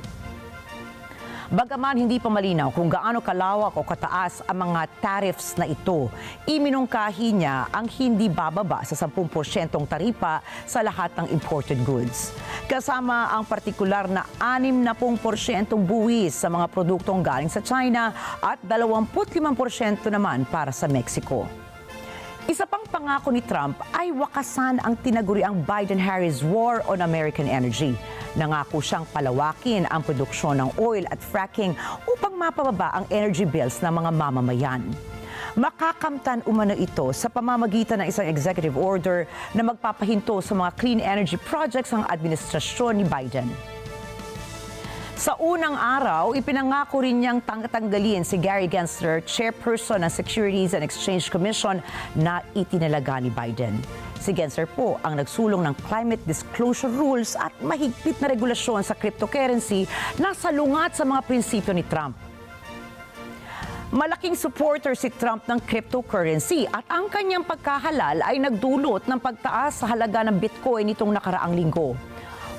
Bagaman hindi pa malinaw kung gaano kalawak o kataas ang mga tariffs na ito, iminungkahi niya ang hindi bababa sa 10% taripa sa lahat ng imported goods. Kasama ang partikular na 60% buwis sa mga produktong galing sa China at 25% naman para sa Mexico. Isa pang pangako ni Trump ay wakasan ang tinaguriang Biden-Harris War on American Energy. Nangako siyang palawakin ang produksyon ng oil at fracking upang mapababa ang energy bills ng mga mamamayan. Makakamtan umano ito sa pamamagitan ng isang executive order na magpapahinto sa mga clean energy projects ng administrasyon ni Biden. Sa unang araw, ipinangako rin niyang tanggalin si Gary Gensler, chairperson ng Securities and Exchange Commission na itinalaga ni Biden. Si Gensler po ang nagsulong ng climate disclosure rules at mahigpit na regulasyon sa cryptocurrency na salungat sa mga prinsipyo ni Trump. Malaking supporter si Trump ng cryptocurrency at ang kanyang pagkahalal ay nagdulot ng pagtaas sa halaga ng Bitcoin nitong nakaraang linggo.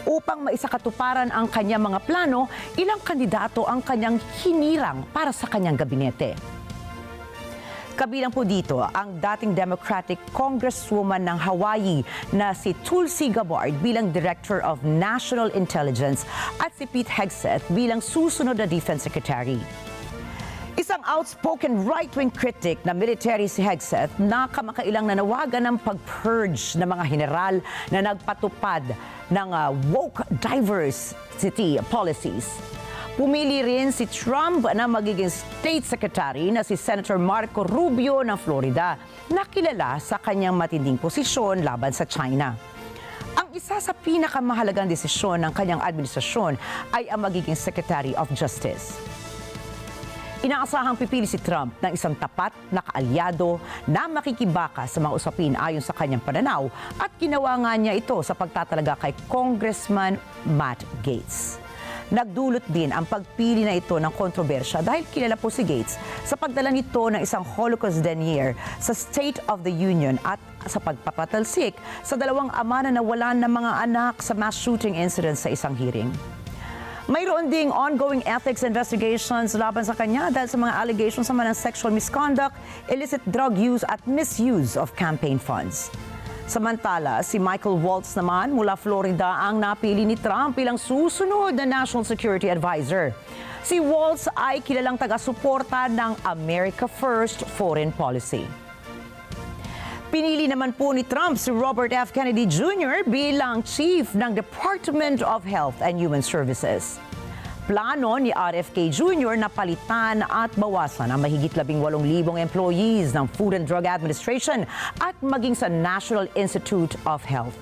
Upang maisakatuparan ang kanyang mga plano, ilang kandidato ang kanyang hinirang para sa kanyang gabinete. Kabilang po dito ang dating Democratic Congresswoman ng Hawaii na si Tulsi Gabbard bilang Director of National Intelligence at si Pete Hegseth bilang susunod na Defense Secretary. Isang outspoken right-wing critic na military si Hegseth na kamakailang nanawagan ng pag-purge ng mga general na nagpatupad ng woke diversity policies. Pumili rin si Trump na magiging State Secretary na si Senator Marco Rubio ng Florida na kilala sa kanyang matinding posisyon laban sa China. Ang isa sa pinakamahalagang desisyon ng kanyang administrasyon ay ang magiging Secretary of Justice. Inaasahang pipili si Trump ng isang tapat na kaalyado na makikibaka sa mga usapin ayon sa kanyang pananaw at ginawa nga niya ito sa pagtatalaga kay Congressman Matt Gaetz. Nagdulot din ang pagpili na ito ng kontrobersya dahil kilala po si Gaetz sa pagdala nito ng isang Holocaust denier sa State of the Union at sa pagpapatalsik sa dalawang ama na nawalan ng mga anak sa mass shooting incident sa isang hearing. Mayroon ding ongoing ethics investigations laban sa kanya dahil sa mga allegations naman ng sexual misconduct, illicit drug use at misuse of campaign funds. Samantala, si Michael Waltz naman mula Florida ang napili ni Trump bilang susunod na National Security Advisor. Si Waltz ay kilalang taga-suporta ng America First foreign policy. Pinili naman po ni Trump si Robert F. Kennedy Jr. bilang Chief ng Department of Health and Human Services. Plano ni RFK Jr. na palitan at bawasan ang mahigit 18,000 employees ng Food and Drug Administration at maging sa National Institute of Health.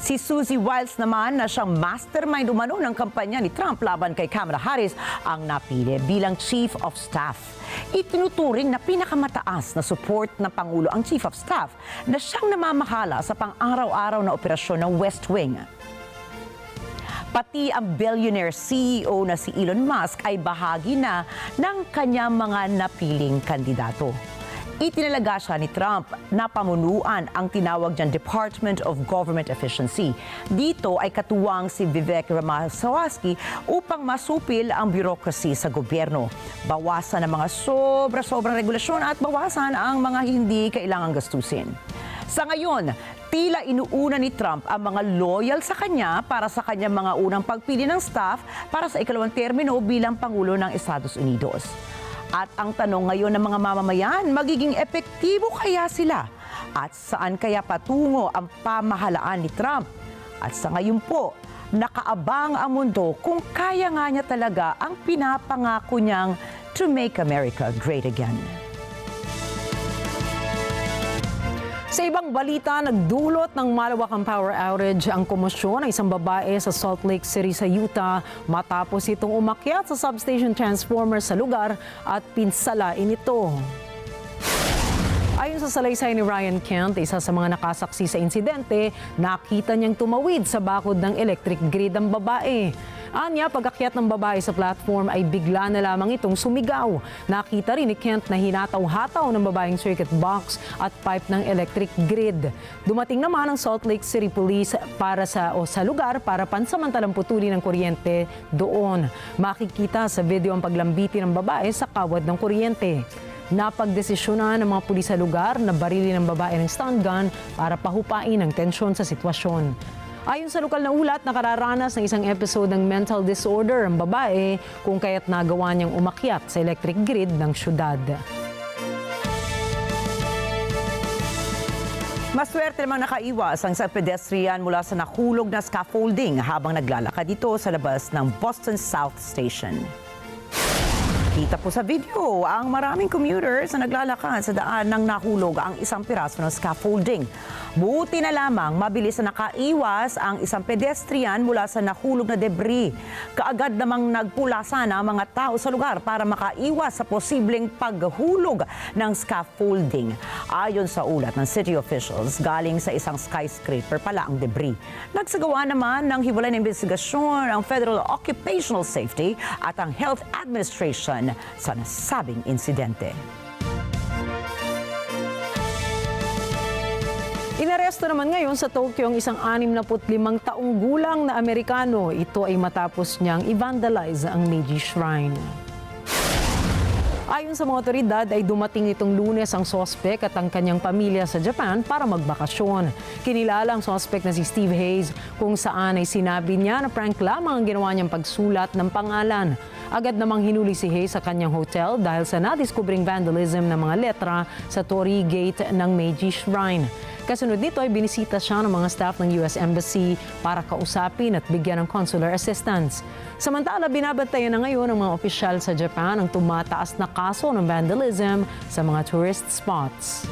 Si Susie Wiles naman na siyang mastermind umano ng kampanya ni Trump laban kay Kamala Harris ang napili bilang Chief of Staff. Itinuturing na pinakamataas na support ng Pangulo ang Chief of Staff na siyang namamahala sa pang-araw-araw na operasyon ng West Wing. Pati ang billionaire CEO na si Elon Musk ay bahagi na ng kanyang mga napiling kandidato. Itinalaga siya ni Trump na pamunuan ang tinawag niyang Department of Government Efficiency. Dito ay katuwang si Vivek Ramaswamy upang masupil ang bureaucracy sa gobyerno. Bawasan ang mga sobra-sobrang regulasyon at bawasan ang mga hindi kailangang gastusin. Sa ngayon, tila inuuna ni Trump ang mga loyal sa kanya para sa kanyang mga unang pagpili ng staff para sa ikalawang termino bilang Pangulo ng Estados Unidos. At ang tanong ngayon ng mga mamamayan, magiging epektibo kaya sila? At saan kaya patungo ang pamahalaan ni Trump? At sa ngayon po, nakaabang ang mundo kung kaya nga niya talaga ang pinapangako niyang to make America great again. Sa ibang balita, nagdulot ng malawakang power outage ang komosyon ng isang babae sa Salt Lake City sa Utah matapos itong umakyat sa substation transformer sa lugar at pinsalain ito. Ayon sa salaysay ni Ryan Kent, isa sa mga nakasaksi sa insidente, nakita niyang tumawid sa bakod ng electric grid ang babae. Anya, pag-akyat ng babae sa platform ay bigla na lamang itong sumigaw. Nakita rin ni Kent na hinataw-hataw ng babaeng circuit box at pipe ng electric grid. Dumating naman ang Salt Lake City Police sa lugar para pansamantalang putulin ng kuryente doon. Makikita sa video ang paglambiti ng babae sa kawad ng kuryente. Napagdesisyonan ng mga pulis sa lugar na barili ng babae ng stun gun para pahupain ang tensyon sa sitwasyon. Ayon sa lokal na ulat, nakararanas ng isang episode ng mental disorder ang babae kung kaya't nagawa niyang umakyat sa electric grid ng syudad. Maswerte namang nakaiwas ang isang pedestrian mula sa nahulog na scaffolding habang naglalakad dito sa labas ng Boston South Station. Kita po sa video ang maraming commuters na naglalakad sa daan nang nahulog ang isang piraso ng scaffolding. Buti na lamang mabilis na nakaiwas ang isang pedestrian mula sa nahulog na debris. Kaagad namang nagpulasa na ang mga tao sa lugar para makaiwas sa posibleng paghulog ng scaffolding. Ayon sa ulat ng city officials, galing sa isang skyscraper pala ang debris. Nagsagawa naman ng hiwalay na investigasyon ang Federal Occupational Safety at ang Health Administration sa nasabing insidente. Inaresto naman ngayon sa Tokyo ang isang 65 taong gulang na Amerikano. Ito ay matapos niyang i-vandalize ang Meiji Shrine. Ayon sa mga otoridad ay dumating itong Lunes ang sospek at ang kanyang pamilya sa Japan para magbakasyon. Kinilala ang sospek na si Steve Hayes kung saan ay sinabi niya na prank lamang ang ginawa niyang pagsulat ng pangalan. Agad namang hinuli si Hayes sa kanyang hotel dahil sa nadiskubring vandalism ng mga letra sa Torii Gate ng Meiji Shrine. Kasunod nito ay binisita siya ng mga staff ng US Embassy para kausapin at bigyan ng consular assistance. Samantala, binabantayan na ngayon ng mga opisyal sa Japan ang tumataas na kaso ng vandalism sa mga tourist spots.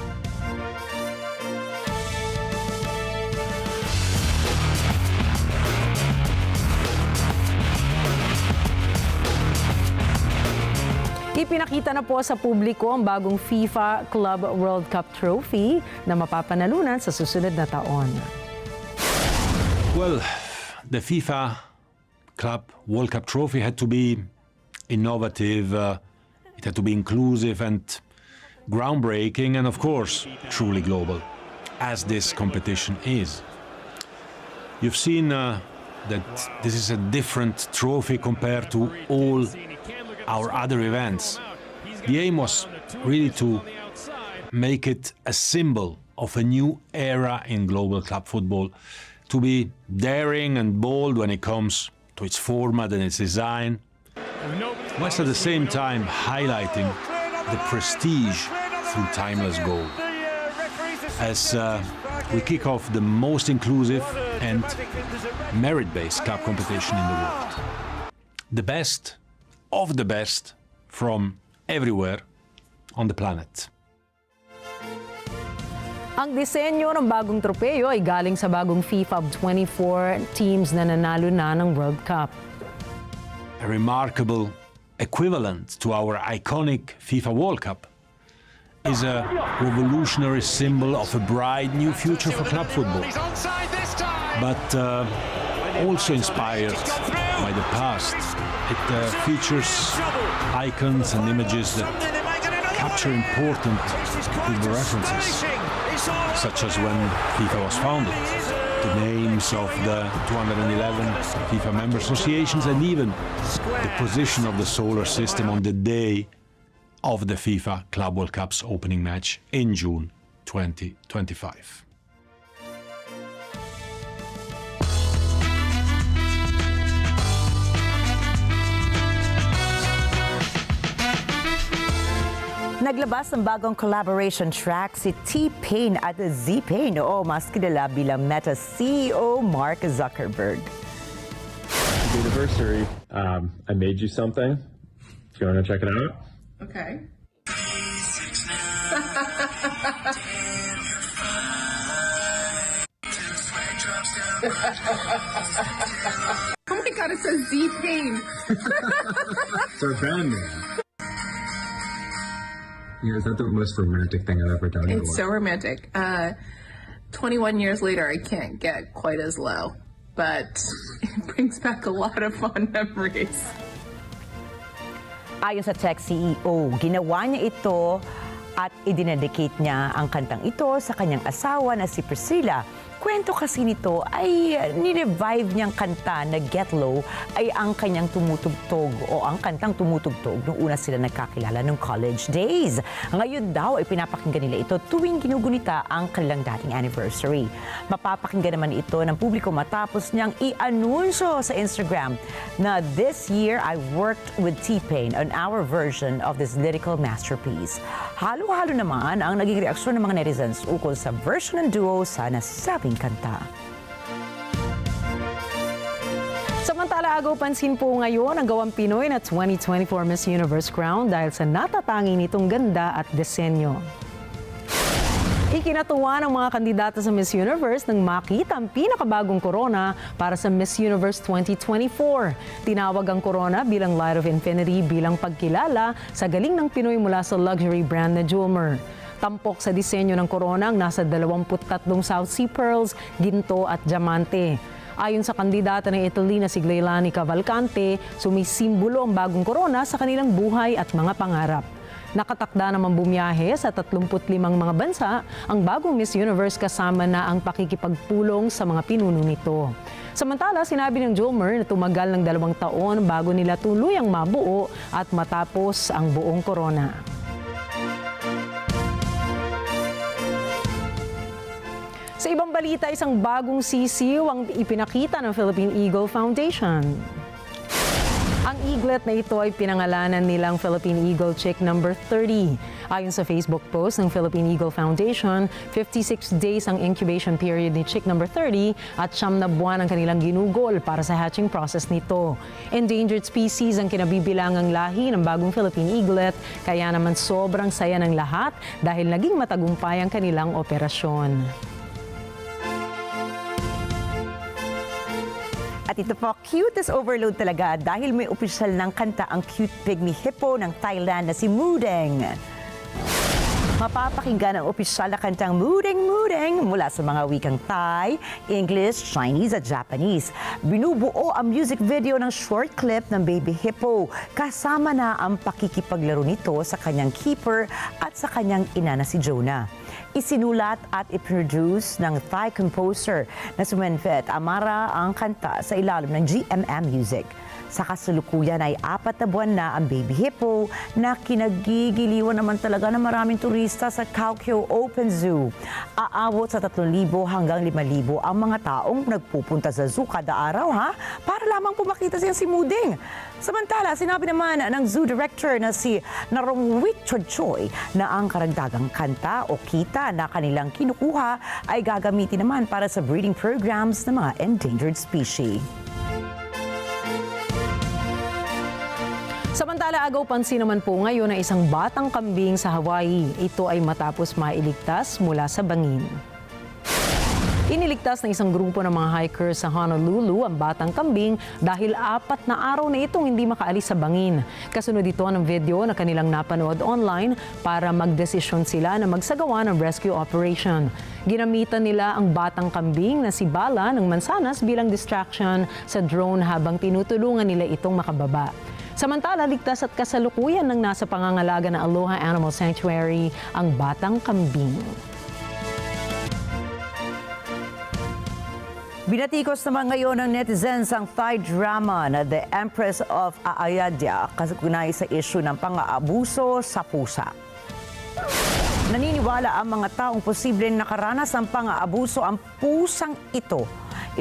Ipinakita na po sa publiko ang bagong FIFA Club World Cup trophy na mapapanalunan sa susunod na taon. Well, the FIFA Club World Cup trophy had to be innovative, it had to be inclusive and groundbreaking and of course truly global, as this competition is. You've seen that this is a different trophy compared to all our other events. The aim was really to make it a symbol of a new era in global club football, to be daring and bold when it comes to its format and its design, whilst at the same time highlighting the prestige through timeless gold. As we kick off the most inclusive and merit-based club competition in the world. The best of the best from everywhere on the planet. Ang disenyo ng bagong tropeyo ay galing sa bagong FIFA 24 teams na nanalo na ng World Cup. A remarkable equivalent to our iconic FIFA World Cup is a revolutionary symbol of a bright new future for club football, but also inspired by the past. It features icons and images that capture important football references, such as when FIFA was founded, the names of the 211 FIFA member associations, and even the position of the solar system on the day of the FIFA Club World Cup's opening match in June 2025. Naglabas ng bagong collaboration track si T-Pain at Z-Pain, o mas kilala bilang Meta CEO Mark Zuckerberg. Anniversary, I made you something. Do you want to check it out? Okay. Oh my God, it says Z-Pain. It's our band name. Yeah, is that the most romantic thing I've ever done? It's so romantic. 21 years later, I can't get quite as low. but it brings back a lot of fond memories. Ayon sa tech CEO, ginawa niya ito at idinedicate niya ang kantang ito sa kanyang asawa na si Priscilla. Kwento kasi nito ay ni-revive niyang kanta na Get Low ay ang kanyang tumutugtog o ang kantang tumutugtog nung una sila nagkakilala nung college days. Ngayon daw ay pinapakinggan nila ito tuwing ginugunita ang kanilang dating anniversary. Mapapakinggan naman ito ng publiko matapos niyang i-anunsyo sa Instagram na this year I worked with T-Pain on our version of this lyrical masterpiece. Halo-halo naman ang naging reaksyon ng mga netizens ukol sa version ng duo sa nasabing kanta. Samantala, agaw pansin po ngayon ang gawang Pinoy na 2024 Miss Universe crown dahil sa natatangi nitong ganda at disenyo. Ikinatuwa ng mga kandidata sa Miss Universe nang makita ang pinakabagong korona para sa Miss Universe 2024. Tinawag ang korona bilang Light of Infinity bilang pagkilala sa galing ng Pinoy mula sa luxury brand na Jewelmer. Tampok sa disenyo ng korona ang nasa 23 South Sea Pearls, ginto at diamante. Ayon sa kandidata ng Italy na si Gleilani Cavalcante, sumisimbolo ang bagong korona sa kanilang buhay at mga pangarap. Nakatakda naman bumiyahe sa 35 mga bansa ang bagong Miss Universe kasama na ang pakikipagpulong sa mga pinuno nito. Samantala, sinabi ng Jewelmer na tumagal ng 2 taon bago nila tuluyang mabuo at matapos ang buong korona. Sa ibang balita, isang bagong sisiw ang ipinakita ng Philippine Eagle Foundation. Ang eaglet na ito ay pinangalanan nilang Philippine Eagle Chick number 30. Ayon sa Facebook post ng Philippine Eagle Foundation, 56 days ang incubation period ni Chick number 30 at 9 na buwan ang kanilang ginugol para sa hatching process nito. Endangered species ang kinabibilangang lahi ng bagong Philippine Eaglet, kaya naman sobrang saya ng lahat dahil naging matagumpay ang kanilang operasyon. At ito po, cute as overload talaga dahil may opisyal ng kanta ang cute pygmy hippo ng Thailand na si Mudeng. Mapapakinggan ang opisyal na kantang Mudeng Mudeng mula sa mga wikang Thai, English, Chinese at Japanese. Binubuo ang music video ng short clip ng baby hippo. Kasama na ang pakikipaglaro nito sa kanyang keeper at sa kanyang ina na si Jonah. Isinulat at iproduce ng Thai composer na si Wenfet Amara ang kanta sa ilalim ng GMM Music. Sa kasalukuyan ay 4 na buwan na ang baby hippo na kinagigiliwan naman talaga ng maraming turista sa Kaukyo Open Zoo. Aabot sa 3,000 hanggang 5,000 ang mga taong nagpupunta sa zoo kada araw para lamang pumakita siya si Mudeng. Samantala, sinabi naman ng zoo director na si Narongwit Chodchoy na ang karagdagang kanta o kita na kanilang kinukuha ay gagamitin naman para sa breeding programs ng mga endangered species. Samantala, agaw pansin naman po ngayon na isang batang kambing sa Hawaii. Ito ay matapos mailigtas mula sa bangin. Iniligtas ng isang grupo ng mga hikers sa Honolulu ang batang kambing dahil 4 na araw na itong hindi makaalis sa bangin. Kasunod ito ng video na kanilang napanood online para magdesisyon sila na magsagawa ng rescue operation. Ginamitan nila ang batang kambing na si Bala ng mansanas bilang distraction sa drone habang tinutulungan nila itong makababa. Samantala, ligtas at kasalukuyan ng nasa pangangalaga na Aloha Animal Sanctuary ang batang kambing. Binatikos naman ngayon ng netizens ang Thai drama na The Empress of Ayodhya kasabay sa isyu ng pang-aabuso sa pusa. Naniniwala ang mga taong posibleng nakaranas ng pang-aabuso ang pusang ito.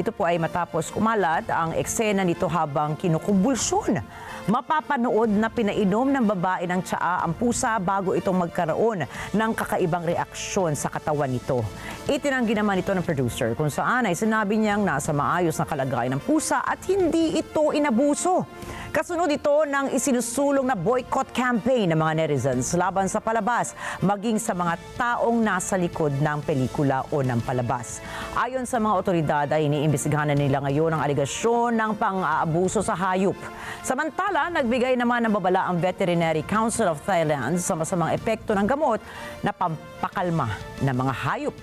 Ito po ay matapos kumalat ang eksena nito habang kinukumbulsyon. Mapapanood na pinainom ng babae ng tsaa ang pusa bago itong magkaroon ng kakaibang reaksyon sa katawan nito. Itinanggi naman ito ng producer kung saan ay sinabi niyang nasa maayos na kalagayan ng pusa at hindi ito inabuso. Kasunod ito ng isinusulong na boycott campaign ng mga netizens laban sa palabas, maging sa mga taong nasa likod ng pelikula o ng palabas. Ayon sa mga otoridad ay iniimbestigahan na nila ngayon ang aligasyon ng pang-aabuso sa hayop. Samantala, nagbigay naman ng babala ang Veterinary Council of Thailand sa masamang epekto ng gamot na pampakalma ng mga hayop.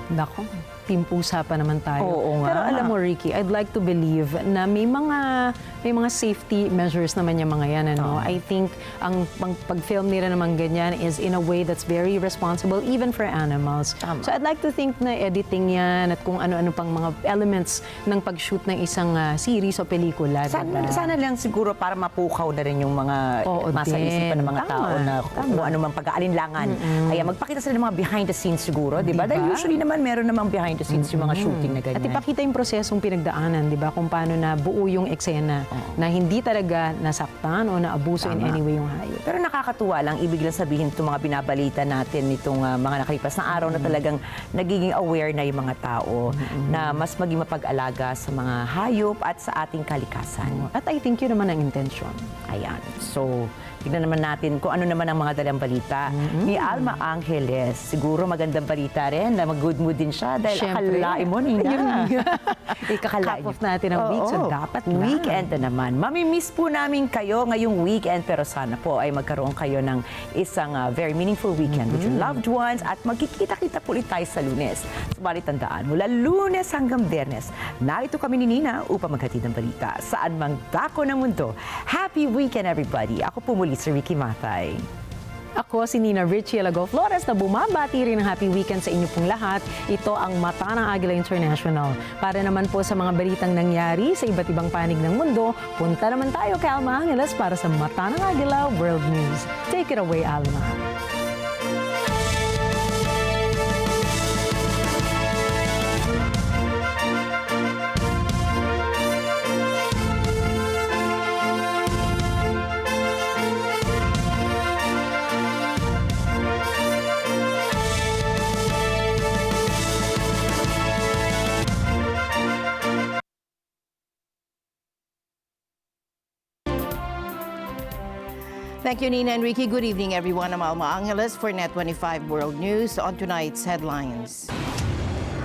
Nako, team pusa pa naman tayo. Oo nga. Pero alam mo, Ricky, I'd like to believe na may mga safety measures naman yung mga yan. Ano? I think ang pag-film nila naman ganyan is in a way that's very responsible even for animals. So I'd like to think na editing yan at kung ano-ano pang mga elements ng pag-shoot ng isang series o pelikula. Sana lang siguro para mapukaw na rin yung mga nasa isipan ng mga tao na kung ano mang pag-aalinlangan. Kaya magpakita sila ng mga behind the scenes siguro, di ba? Dahil usually naman meron namang behind the scenes yung mga shooting na ganyan. At ipakita yung prosesong pinagdaanan, di ba? Kung paano na buo yung eksena na hindi talaga nasaktan o naabuso in any way yung hayop. Pero nakakatuwa lang, ibig lang sabihin itong mga binabalita natin nitong mga nakalipas na araw na talagang nagiging aware na yung mga tao na mas maging mapag-alaga sa mga hayop at sa ating kalikasan. At I think yun naman ang intensyon. Ayan. So, tignan naman natin kung ano naman ang mga dalang balita ni Alma Angeles. Siguro magandang balita rin na mag-good mood din siya dahil akalain mo, Nina. Cut off natin ang week, so dapat na. Weekend na naman. Mamimiss po namin kayo ngayong weekend pero sana po ay magkaroon kayo ng isang very meaningful weekend with your loved ones at magkikita-kita po ulit tayo sa Lunes. Subalit tandaan, mula Lunes hanggang Biyernes, narito kami ni Nina upang maghatid ng balita saan mang dako ng mundo. Happy weekend, everybody! Ako po muli si Ricky Matay. Ako si Nina Richie Alago Flores na bumabati rin ng happy weekend sa inyo pong lahat. Ito ang Mata ng Agila International. Para naman po sa mga balitang nangyari sa iba't ibang panig ng mundo, punta naman tayo kay Alma Angeles para sa Mata ng Agila World News. Take it away, Alma. Thank you, Nina and Ricky. Good evening, everyone. I'm Alma Angeles for NET25 World News. On tonight's headlines.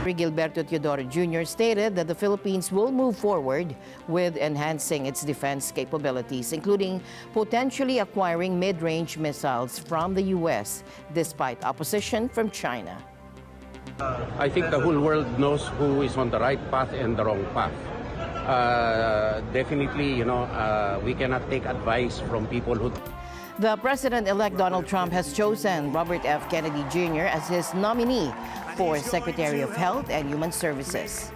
Gilberto Teodoro Jr. stated that the Philippines will move forward with enhancing its defense capabilities, including potentially acquiring mid-range missiles from the U.S., despite opposition from China. I think the whole world knows who is on the right path and the wrong path. Definitely, we cannot take advice from people who... The President-elect Donald Trump has chosen Robert F. Kennedy Jr. as his nominee for Secretary of Health and Human Services.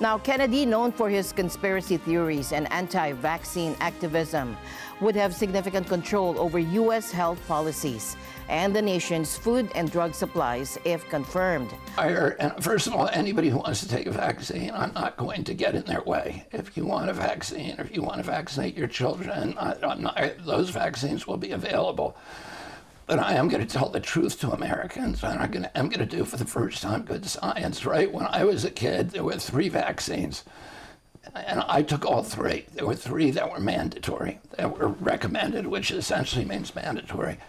Now, Kennedy, known for his conspiracy theories and anti-vaccine activism, would have significant control over U.S. health policies and the nation's food and drug supplies if confirmed. First of all, anybody who wants to take a vaccine, I'm not going to get in their way. If you want a vaccine, or if you want to vaccinate your children, those vaccines will be available. But I am going to tell the truth to Americans, and I'm going to do for the first time good science, right? When I was a kid, there were 3 vaccines, and I took all 3. There were 3 that were mandatory, that were recommended, which essentially means mandatory.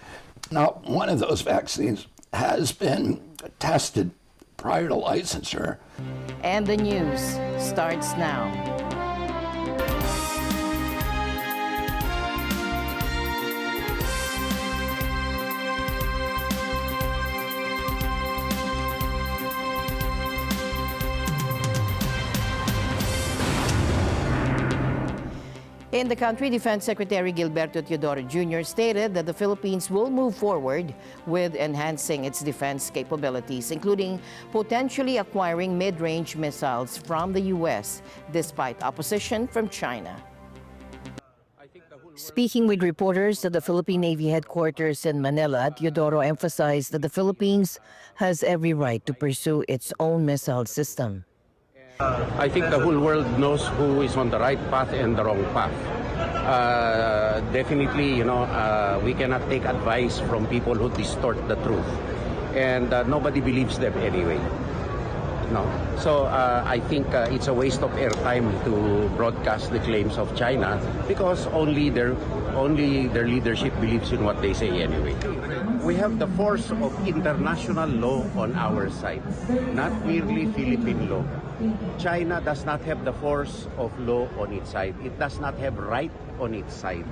Now, one of those vaccines has been tested prior to licensure. And the news starts now. In the country, Defense Secretary Gilberto Teodoro Jr. stated that the Philippines will move forward with enhancing its defense capabilities, including potentially acquiring mid-range missiles from the U.S., despite opposition from China. Speaking with reporters at the Philippine Navy headquarters in Manila, Teodoro emphasized that the Philippines has every right to pursue its own missile system. I think the whole world knows who is on the right path and the wrong path. Definitely, we cannot take advice from people who distort the truth. And nobody believes them anyway. No. So I think it's a waste of airtime to broadcast the claims of China because only their leadership believes in what they say anyway. We have the force of international law on our side, not merely Philippine law. China does not have the force of law on its side. It does not have right on its side.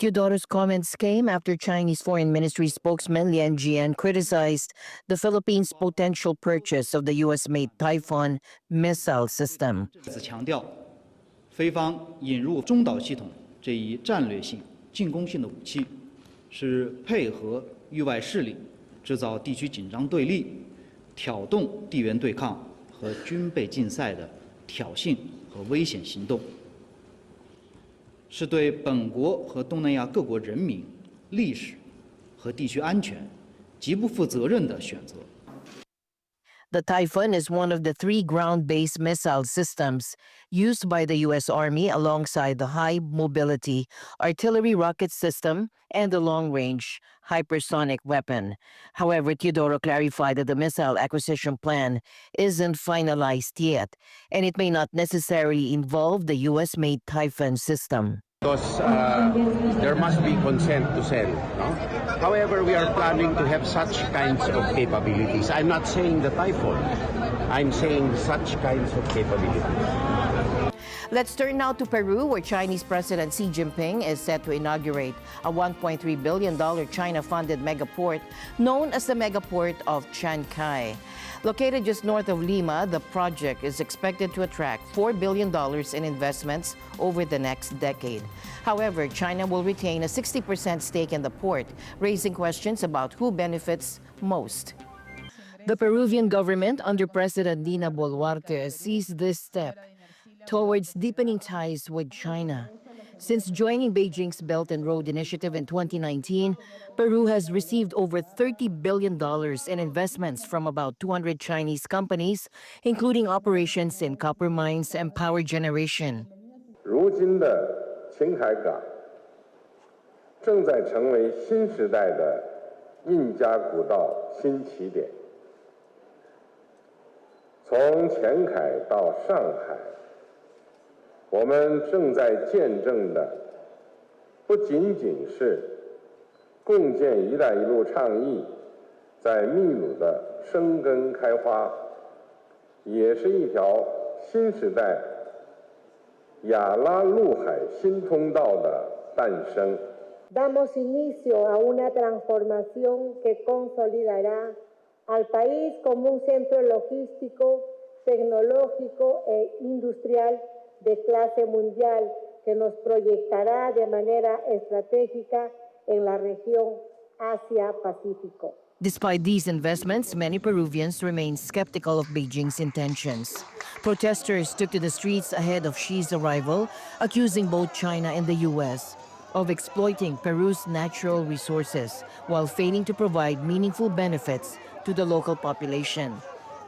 Teodoro's comments came after Chinese Foreign Ministry spokesman Lian Jian criticized the Philippines' potential purchase of the U.S.-made Typhoon missile system. 强调，菲方引入中导系统这一战略性、进攻性的武器，是配合域外势力制造地区紧张对立、挑动地缘对抗和军备竞赛的挑衅和危险行动。 是对本国和东南亚各国人民、历史和地区安全极不负责任的选择。 The Typhoon is one of the 3 ground-based missile systems used by the U.S. Army alongside the high-mobility artillery rocket system and the long-range hypersonic weapon. However, Teodoro clarified that the missile acquisition plan isn't finalized yet, and it may not necessarily involve the U.S.-made Typhoon system. Because there must be consent to sell. No? However, we are planning to have such kinds of capabilities. I'm not saying the Typhoon. I'm saying such kinds of capabilities. Let's turn now to Peru, where Chinese President Xi Jinping is set to inaugurate a $1.3 billion China-funded megaport known as the Megaport of Chancay. Located just north of Lima, the project is expected to attract $4 billion in investments over the next decade. However, China will retain a 60% stake in the port, raising questions about who benefits most. The Peruvian government under President Dina Boluarte seized this step towards deepening ties with China. Since joining Beijing's Belt and Road Initiative in 2019, Peru has received over $30 billion in investments from about 200 Chinese companies, including operations in copper mines and power generation. 如今的青海港正在成为新时代的印加古道新起点。从前海到上海，我们正在见证的不仅仅是共建“一带一路”倡议在秘鲁的生根开花，也是一条新时代亚拉陆海新通道的诞生。Damos inicio a una transformación que consolidará al país como un centro logístico, tecnológico e industrial de clase mundial que nos proyectará de manera estratégica en la región Asia-Pacífico. Despite these investments, many Peruvians remain skeptical of Beijing's intentions. Protesters took to the streets ahead of Xi's arrival, accusing both China and the U.S. of exploiting Peru's natural resources while failing to provide meaningful benefits to the local population.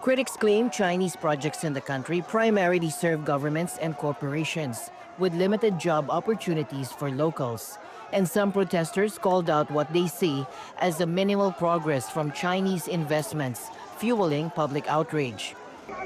Critics claim Chinese projects in the country primarily serve governments and corporations, with limited job opportunities for locals. And some protesters called out what they see as a minimal progress from Chinese investments, fueling public outrage.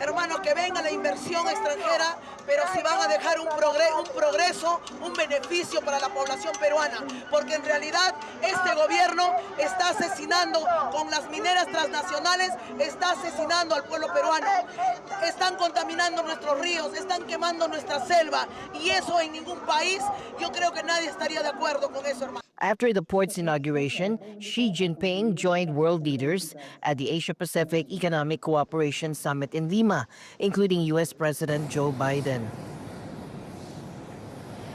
Hermanos, que venga la inversión extranjera, pero si van a dejar un progreso, un beneficio para la población peruana, porque en realidad este gobierno está asesinando con las mineras transnacionales, está asesinando al pueblo peruano, están contaminando nuestros ríos, están quemando nuestra selva, y eso en ningún país, yo creo que nadie estaría de acuerdo con eso, hermano. After the port's inauguration, Xi Jinping joined world leaders at the Asia-Pacific Economic Cooperation Summit in Lima, including U.S. President Joe Biden.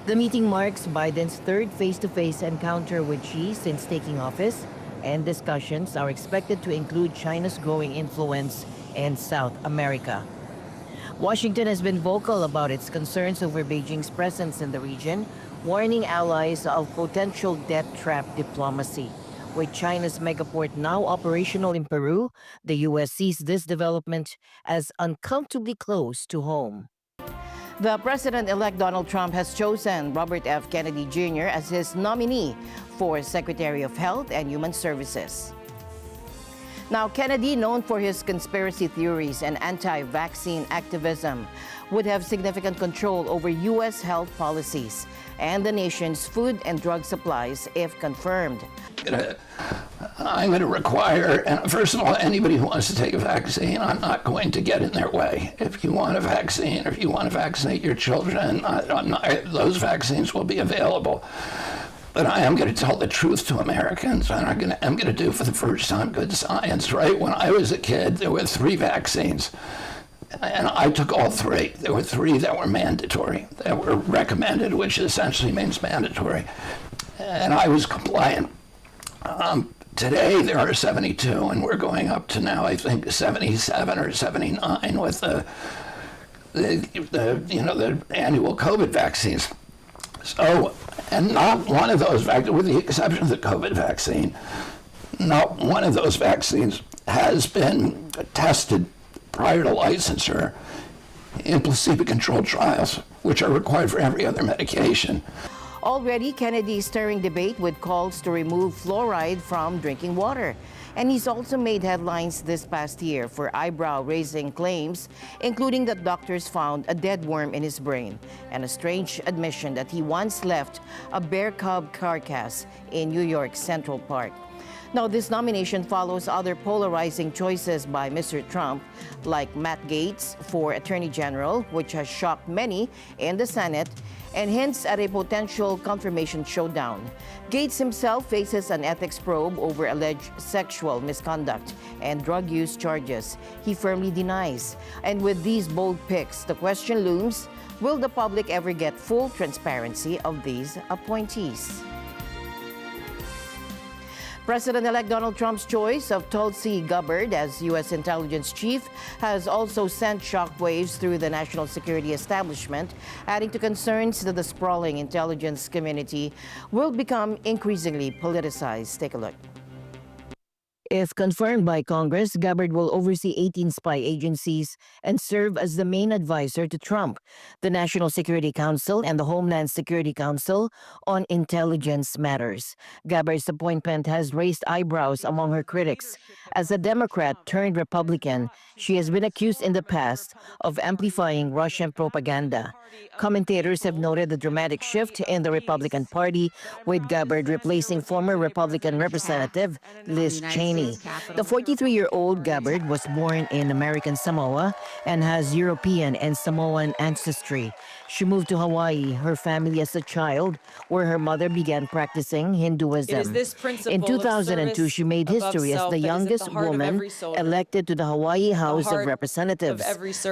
The meeting marks Biden's third face-to-face encounter with Xi since taking office, and discussions are expected to include China's growing influence in South America. Washington has been vocal about its concerns over Beijing's presence in the region, warning allies of potential debt trap diplomacy. With China's megaport now operational in Peru, the U.S. sees this development as uncomfortably close to home. The President-elect Donald Trump has chosen Robert F. Kennedy Jr. as his nominee for Secretary of Health and Human Services. Now, Kennedy, known for his conspiracy theories and anti-vaccine activism, would have significant control over U.S. health policies and the nation's food and drug supplies if confirmed. I'm going to require, and first of all, anybody who wants to take a vaccine, I'm not going to get in their way. If you want a vaccine, or if you want to vaccinate your children, those vaccines will be available. But I am going to tell the truth to Americans, and I'm going to do for the first time good science, right? When I was a kid, there were 3 vaccines, and I took all 3. There were 3 that were mandatory, that were recommended, which essentially means mandatory, and I was compliant. Today there are 72, and we're going up to now, I think, 77 or 79 with the annual COVID vaccines. So, and not one of those vaccines, with the exception of the COVID vaccine, not one of those vaccines has been tested prior to licensure in placebo-controlled trials, which are required for every other medication. Already, Kennedy is stirring debate with calls to remove fluoride from drinking water. And he's also made headlines this past year for eyebrow-raising claims, including that doctors found a dead worm in his brain and a strange admission that he once left a bear cub carcass in New York Central Park. Now, this nomination follows other polarizing choices by Mr. Trump, like Matt Gaetz for Attorney General, which has shocked many in the Senate, and hints at a potential confirmation showdown. Gaetz himself faces an ethics probe over alleged sexual misconduct and drug use charges he firmly denies. And with these bold picks, the question looms, will the public ever get full transparency of these appointees? President-elect Donald Trump's choice of Tulsi Gabbard as U.S. intelligence chief has also sent shockwaves through the national security establishment, adding to concerns that the sprawling intelligence community will become increasingly politicized. Take a look. If confirmed by Congress, Gabbard will oversee 18 spy agencies and serve as the main advisor to Trump, the National Security Council, and the Homeland Security Council on intelligence matters. Gabbard's appointment has raised eyebrows among her critics. As a Democrat turned Republican, she has been accused in the past of amplifying Russian propaganda. Commentators have noted the dramatic shift in the Republican Party, with Gabbard replacing former Republican Representative Liz Cheney. The 43-year-old Gabbard was born in American Samoa and has European and Samoan ancestry. She moved to Hawaii, her family as a child, where her mother began practicing Hinduism. In 2002, she made history as the youngest woman elected to the Hawaii House of Representatives.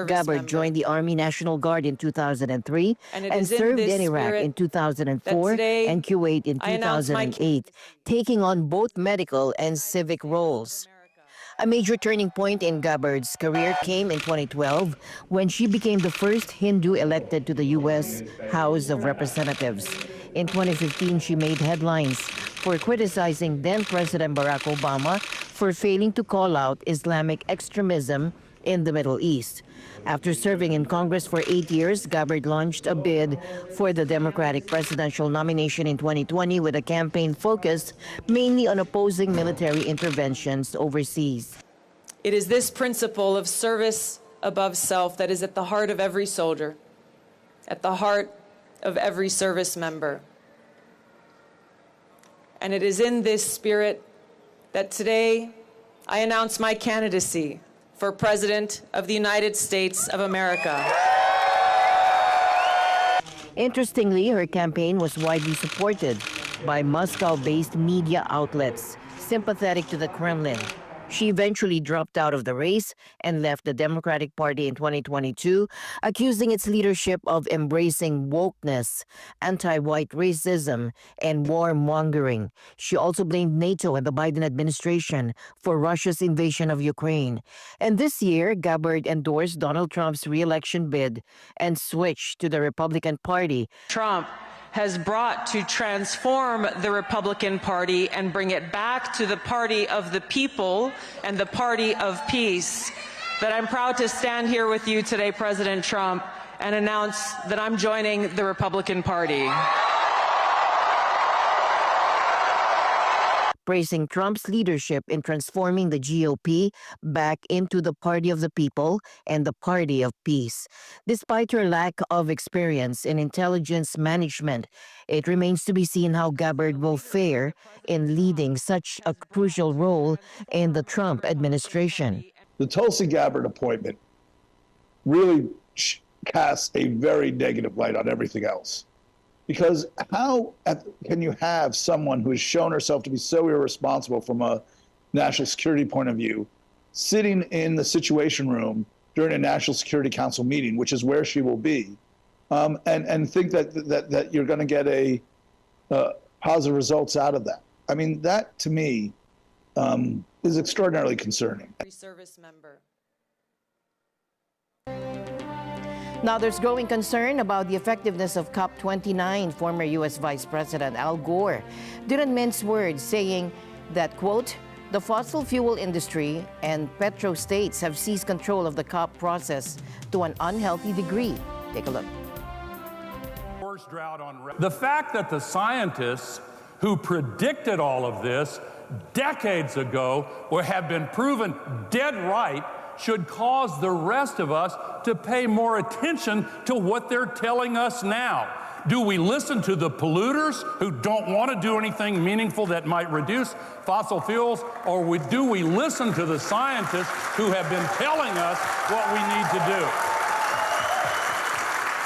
Gabbard joined the Army National Guard in 2003 and served in Iraq in 2004 and Kuwait in 2008, taking on both medical and civic roles. A major turning point in Gabbard's career came in 2012 when she became the first Hindu elected to the U.S. House of Representatives. In 2015, she made headlines for criticizing then-President Barack Obama for failing to call out Islamic extremism in the Middle East. After serving in Congress for 8 years, Gabbard launched a bid for the Democratic presidential nomination in 2020 with a campaign focused mainly on opposing military interventions overseas. It is this principle of service above self that is at the heart of every soldier, at the heart of every service member. And it is in this spirit that today I announce my candidacy for President of the United States of America. Interestingly, her campaign was widely supported by Moscow-based media outlets sympathetic to the Kremlin. She eventually dropped out of the race and left the Democratic Party in 2022, accusing its leadership of embracing wokeness, anti-white racism, and warmongering. She also blamed NATO and the Biden administration for Russia's invasion of Ukraine. And this year, Gabbard endorsed Donald Trump's re-election bid and switched to the Republican Party. Trump has brought to transform the Republican Party and bring it back to the party of the people and the party of peace, that I'm proud to stand here with you today, President Trump, and announce that I'm joining the Republican Party. Praising Trump's leadership in transforming the GOP back into the party of the people and the party of peace. Despite her lack of experience in intelligence management, it remains to be seen how Gabbard will fare in leading such a crucial role in the Trump administration. The Tulsi Gabbard appointment really casts a very negative light on everything else. Because can you have someone who has shown herself to be so irresponsible from a national security point of view, sitting in the Situation Room during a National Security Council meeting, which is where she will be, and think that you're going to get a positive results out of that? I mean, that to me is extraordinarily concerning. Service member. Now, there's growing concern about the effectiveness of COP29. Former U.S. Vice President Al Gore didn't mince words, saying that, quote, the fossil fuel industry and petro-states have seized control of the COP process to an unhealthy degree. Take a look. The fact that the scientists who predicted all of this decades ago have been proven dead right should cause the rest of us to pay more attention to what they're telling us now. Do we listen to the polluters who don't want to do anything meaningful that might reduce fossil fuels, or do we listen to the scientists who have been telling us what we need to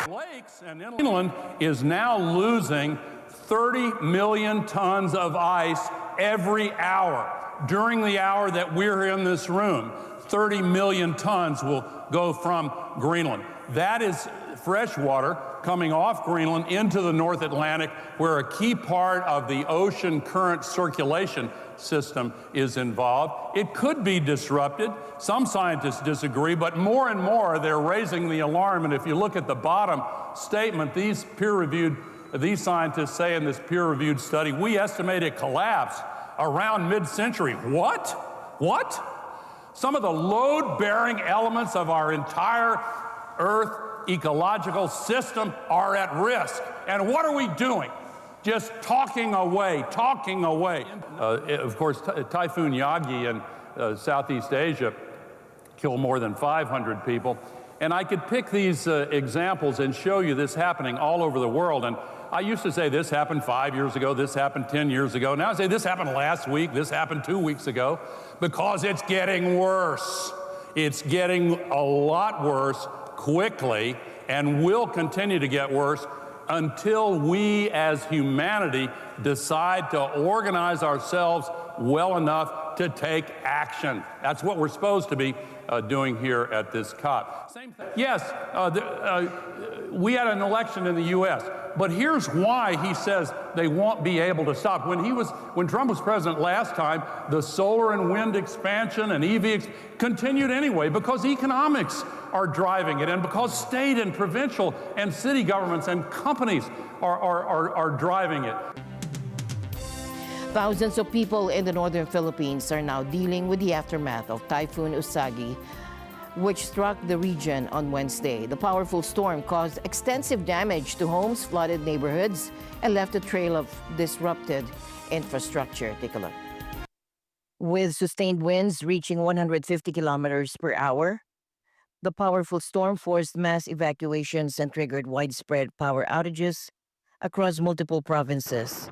do? Lakes and inland is now losing 30 million tons of ice every hour. During the hour that we're in this room, 30 million tons will go from Greenland. That is fresh water coming off Greenland into the North Atlantic, where a key part of the ocean current circulation system is involved. It could be disrupted. Some scientists disagree, but more and more they're raising the alarm. And if you look at the bottom statement, these scientists say in this peer-reviewed study, we estimate a collapse around mid-century. What? Some of the load-bearing elements of our entire Earth ecological system are at risk. And what are we doing? Just talking away. Of course, Typhoon Yagi in Southeast Asia killed more than 500 people. And I could pick these examples and show you this happening all over the world. And I used to say this happened 5 years ago, this happened 10 years ago. Now I say this happened last week, this happened 2 weeks ago, because it's getting worse. It's getting a lot worse quickly and will continue to get worse until we as humanity decide to organize ourselves well enough to take action. That's what we're supposed to be doing here at this COP. Same thing. Yes, we had an election in the U.S., but here's why he says they won't be able to stop. When Trump was president last time, the solar and wind expansion and EV continued anyway, because economics are driving it, and because state and provincial and city governments and companies are driving it. Thousands of people in the northern Philippines are now dealing with the aftermath of Typhoon Usagi, which struck the region on Wednesday. The powerful storm caused extensive damage to homes, flooded neighborhoods, and left a trail of disrupted infrastructure. Take a look. With sustained winds reaching 150 kilometers per hour, the powerful storm forced mass evacuations and triggered widespread power outages across multiple provinces.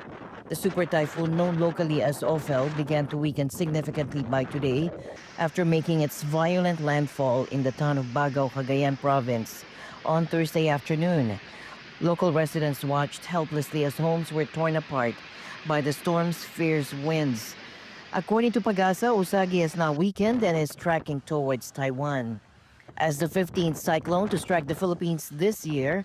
The super typhoon, known locally as Ophel, began to weaken significantly by today after making its violent landfall in the town of Bagao, Cagayan province on Thursday afternoon. Local residents watched helplessly as homes were torn apart by the storm's fierce winds. According to Pagasa, Usagi has now weakened and is tracking towards Taiwan. As the 15th cyclone to strike the Philippines this year,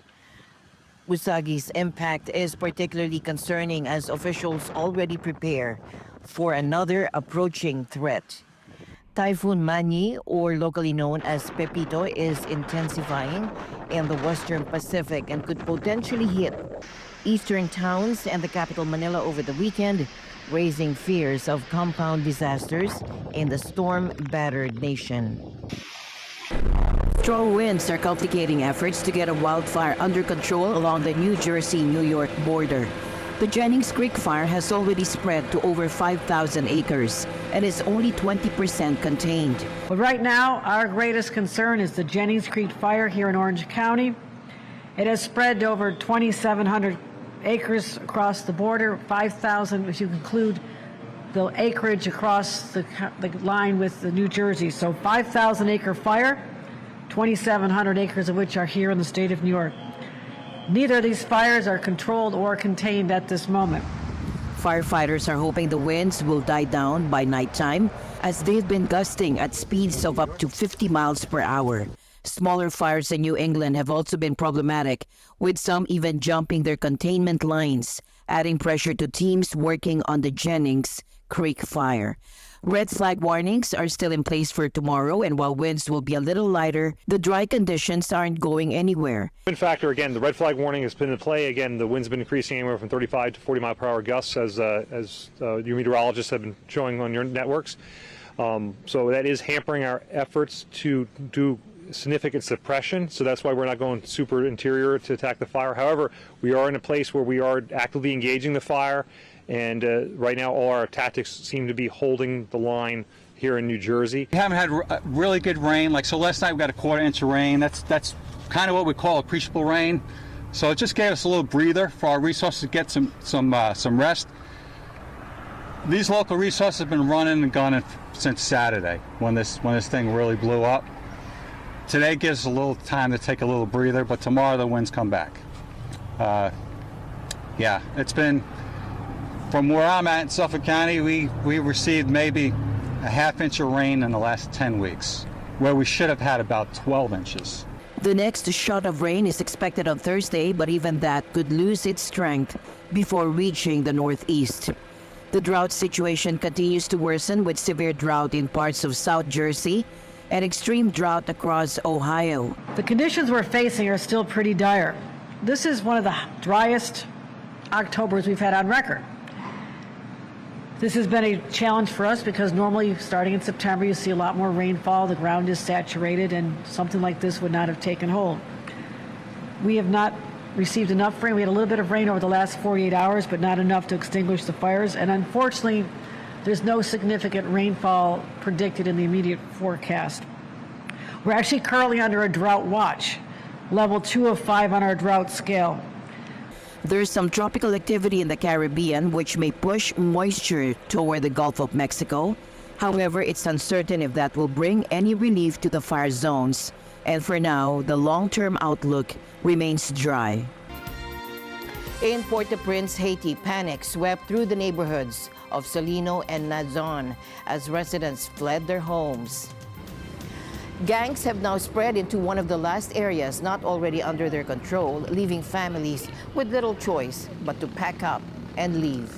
Usagi's impact is particularly concerning as officials already prepare for another approaching threat. Typhoon Mani, or locally known as Pepito, is intensifying in the western Pacific and could potentially hit eastern towns and the capital Manila over the weekend, raising fears of compound disasters in the storm-battered nation. Strong winds are complicating efforts to get a wildfire under control along the New Jersey-New York border. The Jennings Creek fire has already spread to over 5,000 acres and is only 20% contained. But right now, our greatest concern is the Jennings Creek fire here in Orange County. It has spread to over 2,700 acres across the border, 5,000 if you include the acreage across the line with the New Jersey. So 5,000 acre fire, 2,700 acres of which are here in the state of New York. Neither of these fires are controlled or contained at this moment. Firefighters are hoping the winds will die down by nighttime, as they've been gusting at speeds of up to 50 miles per hour. Smaller fires in New England have also been problematic, with some even jumping their containment lines, adding pressure to teams working on the Jennings Creek fire. Red flag warnings are still in place for tomorrow, and while winds will be a little lighter, the dry conditions aren't going anywhere. Wind factor, again, the red flag warning has been in play. Again, the wind's been increasing anywhere from 35 to 40 mile per hour gusts, as your meteorologists have been showing on your networks. So that is hampering our efforts to do significant suppression, so that's why we're not going super interior to attack the fire. However, we are in a place where we are actively engaging the fire, and right now all our tactics seem to be holding the line here in New Jersey. We haven't had really good rain. So last night we got a quarter-inch of rain. That's kind of what we call appreciable rain. So it just gave us a little breather for our resources to get some rest. These local resources have been running and gunning since Saturday when this thing really blew up. Today gives us a little time to take a little breather, but tomorrow the winds come back. Yeah, it's been, from where I'm at in Suffolk County, we received maybe a half-inch of rain in the last 10 weeks, where we should have had about 12 inches. The next shot of rain is expected on Thursday, but even that could lose its strength before reaching the northeast. The drought situation continues to worsen, with severe drought in parts of South Jersey and extreme drought across Ohio. The conditions we're facing are still pretty dire. This is one of the driest Octobers we've had on record. This has been a challenge for us because normally starting in September you see a lot more rainfall, the ground is saturated, and something like this would not have taken hold. We have not received enough rain. We had a little bit of rain over the last 48 hours, but not enough to extinguish the fires, and unfortunately there's no significant rainfall predicted in the immediate forecast. We're actually currently under a drought watch, level 2 of 5 on our drought scale. There's some tropical activity in the Caribbean which may push moisture toward the Gulf of Mexico. However, it's uncertain if that will bring any relief to the fire zones. And for now, the long-term outlook remains dry. In Port-au-Prince, Haiti, panic swept through the neighborhoods of Salino and Nazon as residents fled their homes. Gangs have now spread into one of the last areas not already under their control, leaving families with little choice but to pack up and leave.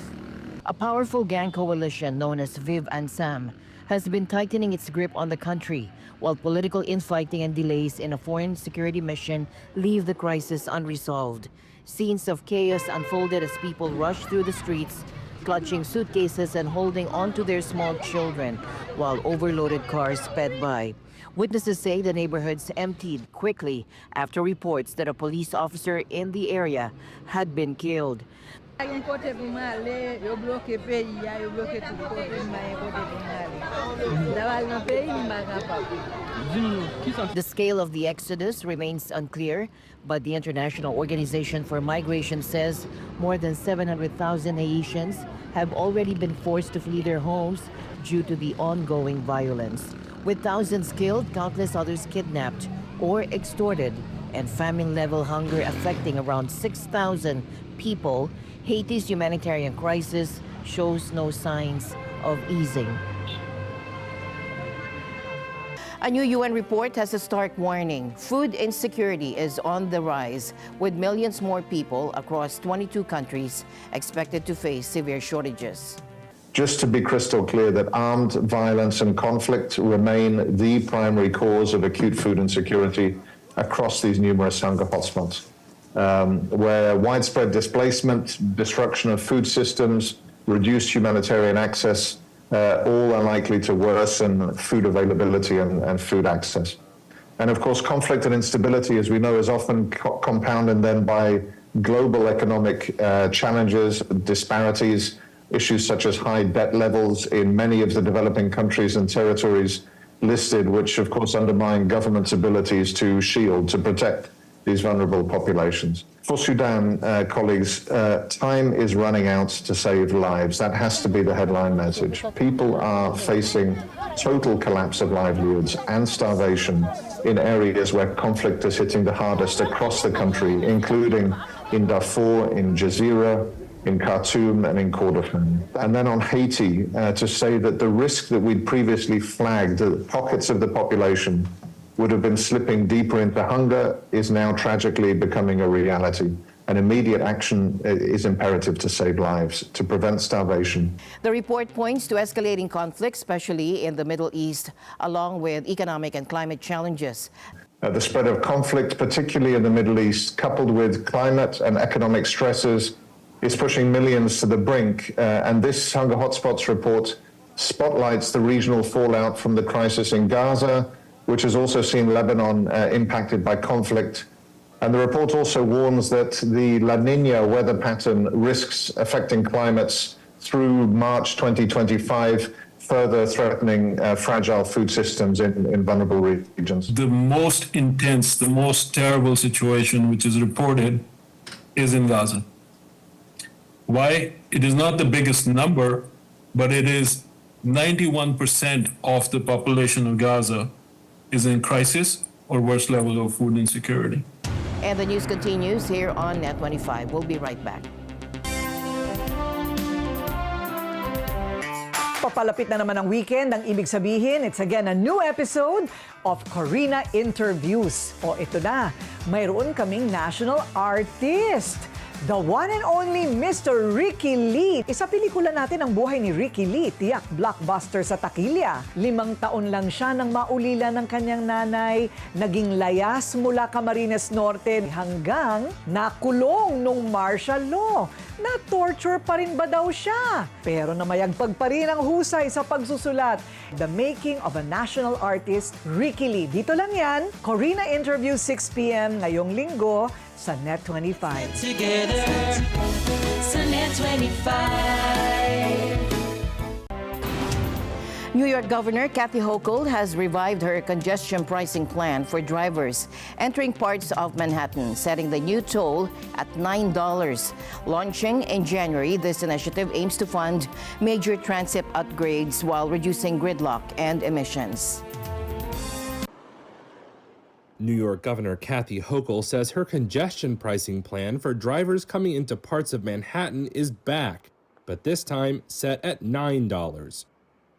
A powerful gang coalition known as Vive Ansam has been tightening its grip on the country, while political infighting and delays in a foreign security mission leave the crisis unresolved. Scenes of chaos unfolded as people rushed through the streets, clutching suitcases and holding onto their small children, while overloaded cars sped by. Witnesses say the neighborhoods emptied quickly after reports that a police officer in the area had been killed. The scale of the exodus remains unclear, but the International Organization for Migration says more than 700,000 Haitians have already been forced to flee their homes due to the ongoing violence. With thousands killed, countless others kidnapped or extorted, and famine-level hunger affecting around 6,000 people, Haiti's humanitarian crisis shows no signs of easing. A new UN report has a stark warning. Food insecurity is on the rise, with millions more people across 22 countries expected to face severe shortages. Just to be crystal clear that armed violence and conflict remain the primary cause of acute food insecurity across these numerous hunger hotspots, where widespread displacement, destruction of food systems, reduced humanitarian access, all are likely to worsen food availability and food access. And of course, conflict and instability, as we know, is often compounded then by global economic challenges, disparities, issues such as high debt levels in many of the developing countries and territories listed, which of course undermine governments' abilities to shield, to protect these vulnerable populations. For Sudan, colleagues, time is running out to save lives. That has to be the headline message. People are facing total collapse of livelihoods and starvation in areas where conflict is hitting the hardest across the country, including in Darfur, in Jazeera, in Khartoum and in Kordofan. And then on Haiti, to say that the risk that we'd previously flagged, that pockets of the population would have been slipping deeper into hunger, is now tragically becoming a reality. And immediate action is imperative to save lives, to prevent starvation. The report points to escalating conflict, especially in the Middle East, along with economic and climate challenges. The spread of conflict, particularly in the Middle East, coupled with climate and economic stresses, is pushing millions to the brink. And this Hunger Hotspots report spotlights the regional fallout from the crisis in Gaza, which has also seen Lebanon impacted by conflict. And the report also warns that the La Nina weather pattern risks affecting climates through March 2025, further threatening fragile food systems in vulnerable regions. The most intense, the most terrible situation which is reported is in Gaza. Why? It is not the biggest number, but it is 91% of the population of Gaza is in crisis or worse level of food insecurity. And the news continues here on NET25. We'll be right back. Papalapit na naman ang weekend, ang ibig sabihin, it's again a new episode of Corina Interviews. O ito na, mayroon kaming national artist. The one and only Mr. Ricky Lee. Isa pelikula natin ang buhay ni Ricky Lee, tiyak blockbuster sa takilya. 5 taon lang siya nang maulila ng kanyang nanay, naging layas mula Camarines Norte hanggang nakulong nung martial law. Na-torture pa rin ba daw siya? Pero namayagpag pa rin ang husay sa pagsusulat. The Making of a National Artist, Ricky Lee. Dito lang yan, Corina Interview 6 p.m. ngayong linggo sa NET25. Together sa NET25. New York Governor Kathy Hochul has revived her congestion pricing plan for drivers entering parts of Manhattan, setting the new toll at $9. Launching in January, this initiative aims to fund major transit upgrades while reducing gridlock and emissions. New York Governor Kathy Hochul says her congestion pricing plan for drivers coming into parts of Manhattan is back, but this time set at $9.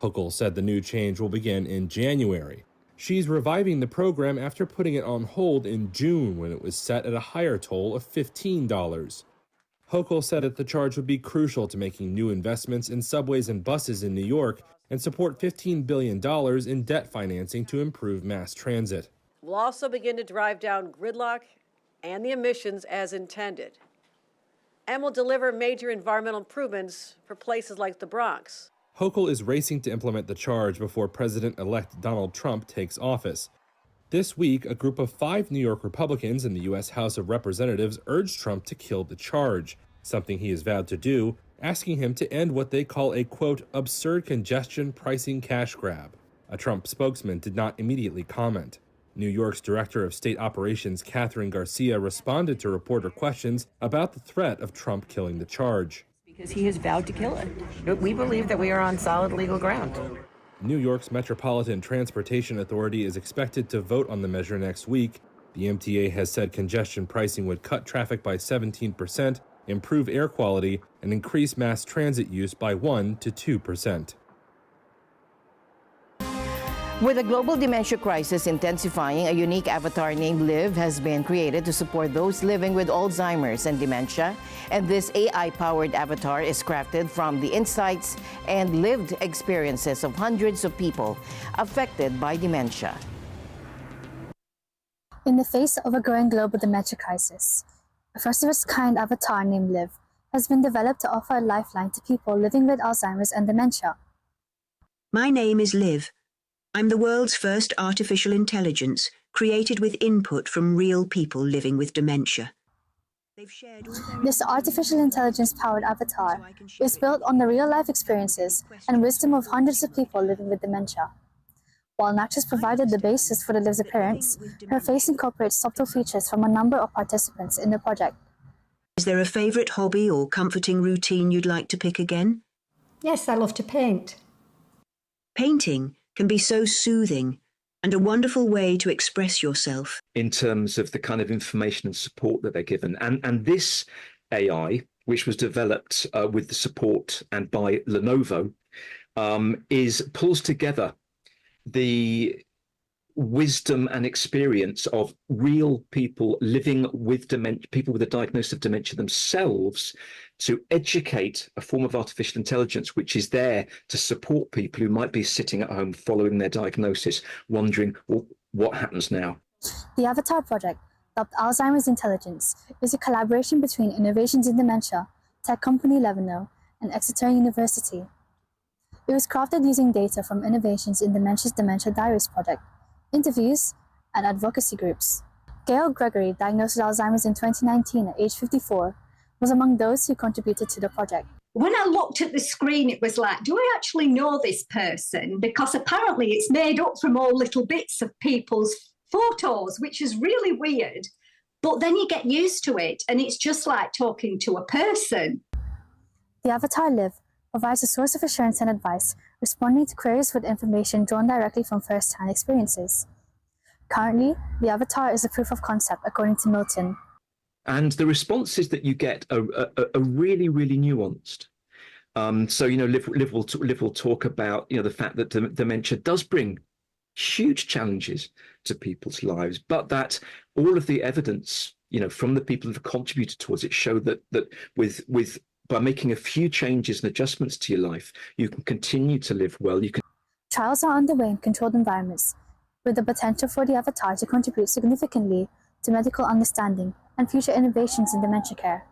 Hochul said the new change will begin in January. She's reviving the program after putting it on hold in June when it was set at a higher toll of $15. Hochul said that the charge would be crucial to making new investments in subways and buses in New York and support $15 billion in debt financing to improve mass transit. We'll also begin to drive down gridlock and the emissions as intended. And we'll deliver major environmental improvements for places like the Bronx. Hochul is racing to implement the charge before President-elect Donald Trump takes office. This week, a group of 5 New York Republicans in the U.S. House of Representatives urged Trump to kill the charge, something he has vowed to do, asking him to end what they call a, quote, absurd congestion pricing cash grab. A Trump spokesman did not immediately comment. New York's Director of State Operations, Catherine Garcia, responded to reporter questions about the threat of Trump killing the charge. Because he has vowed to kill it. We believe that we are on solid legal ground. New York's Metropolitan Transportation Authority is expected to vote on the measure next week. The MTA has said congestion pricing would cut traffic by 17%, improve air quality, and increase mass transit use by 1 to 2%. With the global dementia crisis intensifying, a unique avatar named Liv has been created to support those living with Alzheimer's and dementia. And this AI-powered avatar is crafted from the insights and lived experiences of hundreds of people affected by dementia. In the face of a growing global dementia crisis, a first-of-its-kind avatar named Liv has been developed to offer a lifeline to people living with Alzheimer's and dementia. My name is Liv. I'm the world's first artificial intelligence, created with input from real people living with dementia. This artificial intelligence-powered avatar is built on the real-life experiences and wisdom of hundreds of people living with dementia. While an actress provided the basis for the Liv's appearance, her face incorporates subtle features from a number of participants in the project. Is there a favorite hobby or comforting routine you'd like to pick again? Yes, I love to paint. Painting can be so soothing and a wonderful way to express yourself. In terms of the kind of information and support that they're given. And this AI, which was developed with the support and by Lenovo, pulls together the wisdom and experience of real people living with dementia, people with a diagnosis of dementia themselves, to educate a form of artificial intelligence which is there to support people who might be sitting at home following their diagnosis, wondering, well, what happens now? The Avatar project, dubbed Alzheimer's Intelligence, is a collaboration between Innovations in Dementia, tech company Levino, and Exeter University. It was crafted using data from Innovations in Dementia's Dementia Diaries project, interviews, and advocacy groups. Gail Gregory, diagnosed with Alzheimer's in 2019 at age 54, was among those who contributed to the project. When I looked at the screen, it was like, do I actually know this person? Because apparently it's made up from all little bits of people's photos, which is really weird. But then you get used to it, and it's just like talking to a person. The Avatar Live provides a source of assurance and advice, responding to queries with information drawn directly from first-hand experiences. Currently, the Avatar is a proof of concept, according to Milton. And the responses that you get are really, really nuanced. So, Liv will talk about, the fact that dementia does bring huge challenges to people's lives, but that all of the evidence, from the people who have contributed towards it show that by making a few changes and adjustments to your life, you can continue to live well. Trials are underway in controlled environments, with the potential for the Avatar to contribute significantly to medical understanding and future innovations in dementia care.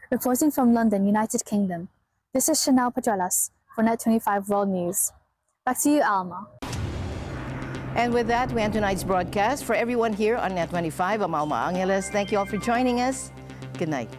Reporting from London, United Kingdom, this is Chanel Pedrelas for NET25 World News. Back to you, Alma. And with that, we end tonight's broadcast. For everyone here on NET25, I'm Alma Angeles. Thank you all for joining us. Good night.